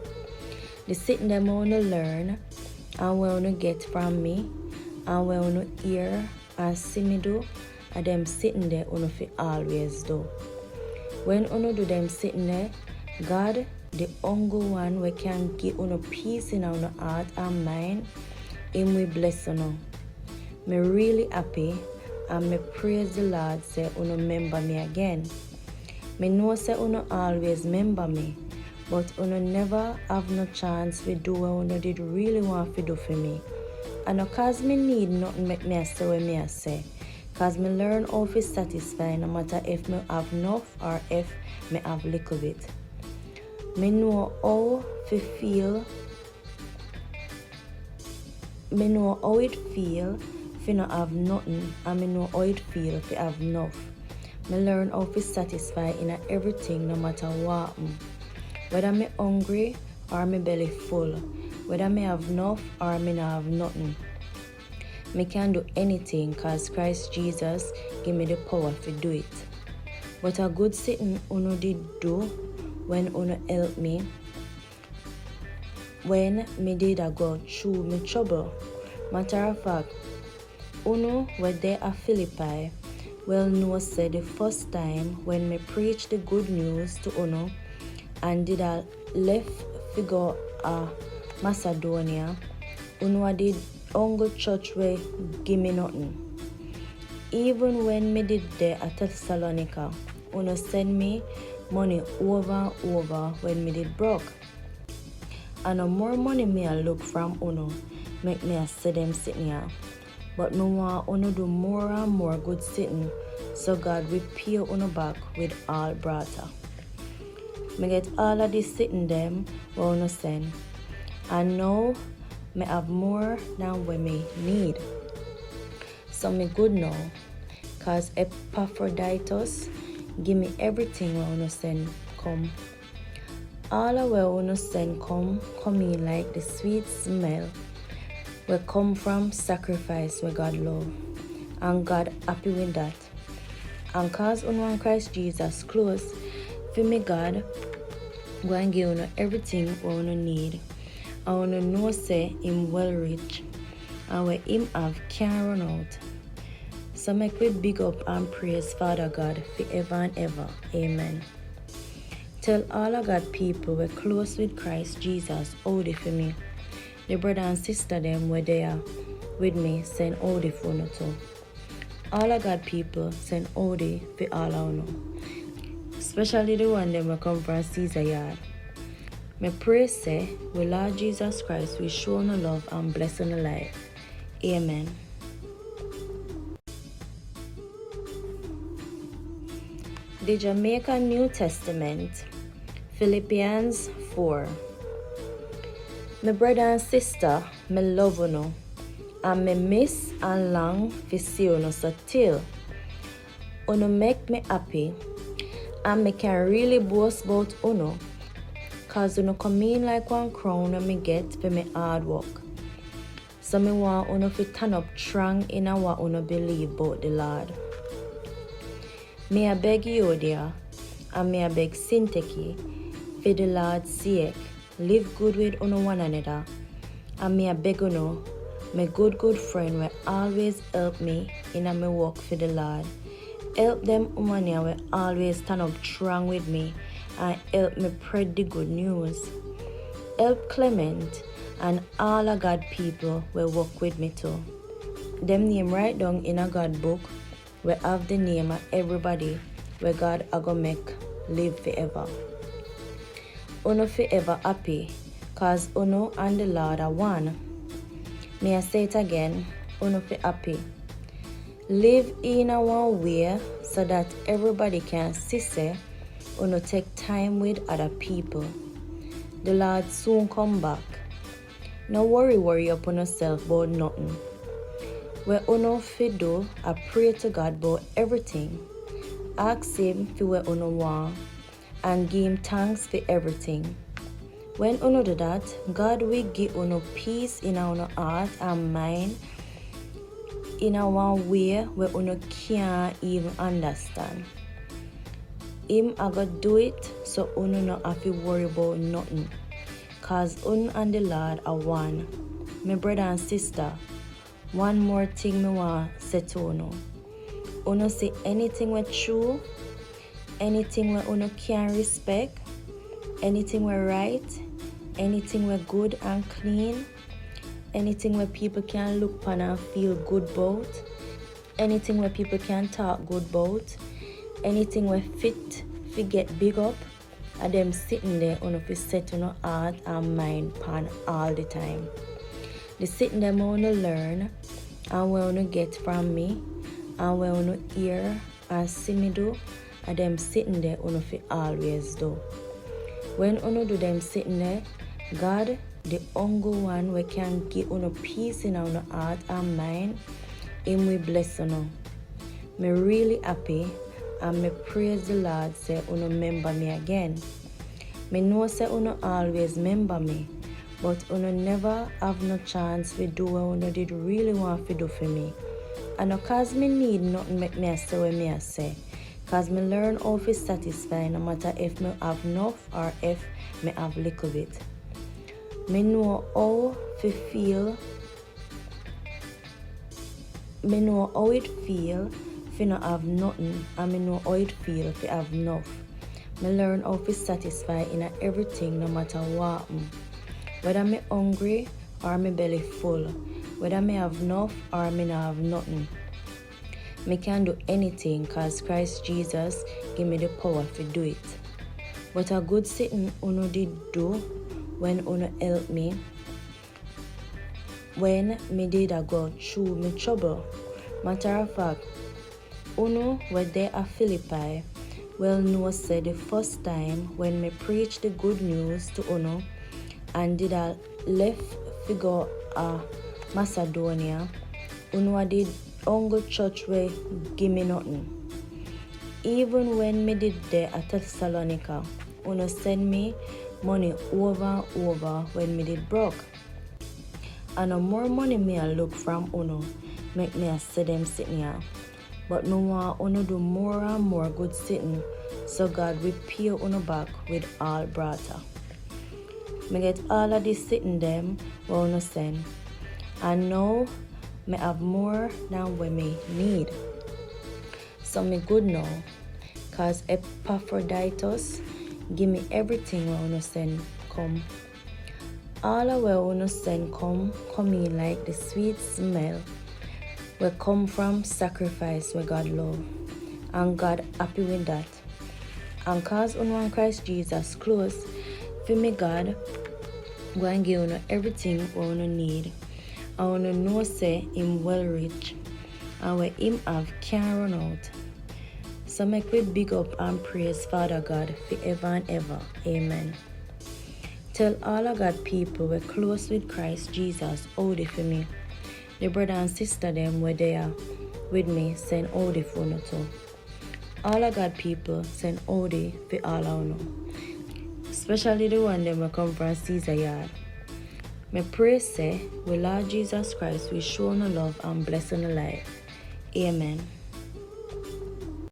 The sitting them uno learn and where uno get from me and where uno hear and see me do, and them sitting there uno fi always do. When uno do them sitting there, God, the only one we can give uno peace in our heart and mind, him we bless uno. Me really happy and me praise the Lord say uno remember me again. Me know say uno always remember me, but uno never have no chance to do what uno did really want to do for me. And no cause me need nothing make me say what me say. Cause me learn how to satisfy no matter if me have enough or if me have little bit. Me know how to feel. Me know how it feel if not have nothing, and me know how it feel if have enough. Me learn how to satisfy in everything no matter what. Whether me hungry or me belly full, whether me have enough or me not have nothing. Me can do anything cause Christ Jesus give me the power to do it. But a good sitting uno did do when uno help me when me did a go through me trouble. Matter of fact, uno were there at Philippi well know say the first time when me preach the good news to uno and did a left figure Macedonia, uno did only church way give me nothing. even when me did there at Thessalonica, uno send me money over and over when me did broke. And no more money me a look from uno, make me a see them sitting here. But me want uno do more and more good sitting, so God will pay uno back with all brata. Me get all of this sitting them where uno send, and now me have more than what me need. So me good now, cause Epaphroditus give me everything where uno send come. All of where uno send come in like the sweet smell we come from sacrifice where God love, and God happy with that. And cause uno and Christ Jesus close, for me God go and give uno everything what uno need, and uno know say him well rich, and where him have can't run out. So make we big up and praise Father God forever and ever. Amen. Tell all of God people we're close with Christ Jesus, howdy for me. The brother and sister them were there with me, send howdy for no too. All of God people send howdy for all I know. Especially the one them will come from Caesar yard. Me pray say, we Lord Jesus Christ will show no love and bless no life. Amen. The Jamaican New Testament, Philippians 4. My brother and sister, me love uno, and me miss and long to see uno so till uno make me happy, and me can really boast about uno, cause uno come in like one crown when me get for me hard work. So me want uno to turn up strong in what uno believe about the Lord. Me I beg you dear, and me I beg Sinteki, for the Lord's sake, live good with uno one another, and me I beg uno, my good friend will always help me in my work for the Lord. Help them women will always stand up strong with me and help me spread the good news. Help Clement and all of God people will work with me too. Them name right down in a God book, we have the name of everybody where God a go make live forever. Uno forever happy, cause uno and the Lord are one. May I say it again, uno for happy. Live in a one way so that everybody can see say uno take time with other people. The Lord soon come back. No worry upon yourself about nothing. Where uno fi do, I pray to God about everything. Ask him for what uno want and give him thanks for everything. When uno do that, God will give uno peace in our heart and mind in a one way where uno can't even understand. Him a go do it so uno no have to worry about nothing. Cause uno and the Lord are one. My brother and sister, one more thing me want say to uno. Uno say anything we true, anything we uno can respect, anything we right, anything we good and clean, anything where people can look upon and feel good about, anything where people can talk good about, anything where fit to get big up, and them sitting there on a set on our heart and mind pan all the time. The sitting them on to learn and we want to get from me and we want to hear and see me do, and them sitting there on to always do. When uno do them sitting there, God, the only one we can give uno peace in our heart and mind, him we bless uno. Me really happy and me praise the Lord say uno remember me again. Me know say uno always remember me, but uno never have no chance to do what uno did really want to do for me. And no cause me need nothing make me say what me say. Cause me learn how to satisfy no matter if me have enough or if me have little bit. Me know how to feel. Me know how it feel if not have nothing, and me know how it feel if have enough. Me learn how to satisfy in everything no matter what. Whether me hungry or me belly full, whether me have enough or me not have nothing. Me can do anything cause Christ Jesus give me the power to do it. But a good sitting uno did do when uno help me when me did a go through me trouble. Matter of fact, uno were there at Philippi well know say the first time when me preach the good news to uno and did a left figure a Macedonia, uno did ongo church way give me nothing. Even when me did there at Thessalonica, uno send me money over and over when me did broke. And no more money me I look from uno, make me a see them sitting here. But me want uno do more and more good sitting, so God will pay uno back with all brata. Me get all of this sitting them what uno send, and now me have more than what me need. So me good now, cause Epaphroditus give me everything what uno send come. All of where uno send come in like the sweet smell will come from sacrifice where God love, and God happy with that. And cause uno and Christ Jesus close, for me God go and give uno everything what uno need, and uno know say him well rich, and where him have can't run out. So make we big up and praise Father God forever and ever. Amen. Tell all of God people we're close with Christ Jesus, howdy for me. The brother and sister them were there with me, send howdy for me too. All of God people send howdy for all of you. Especially the one them will come from Caesar yard. Me pray say, with Lord Jesus Christ we show no love and bless in life. Amen.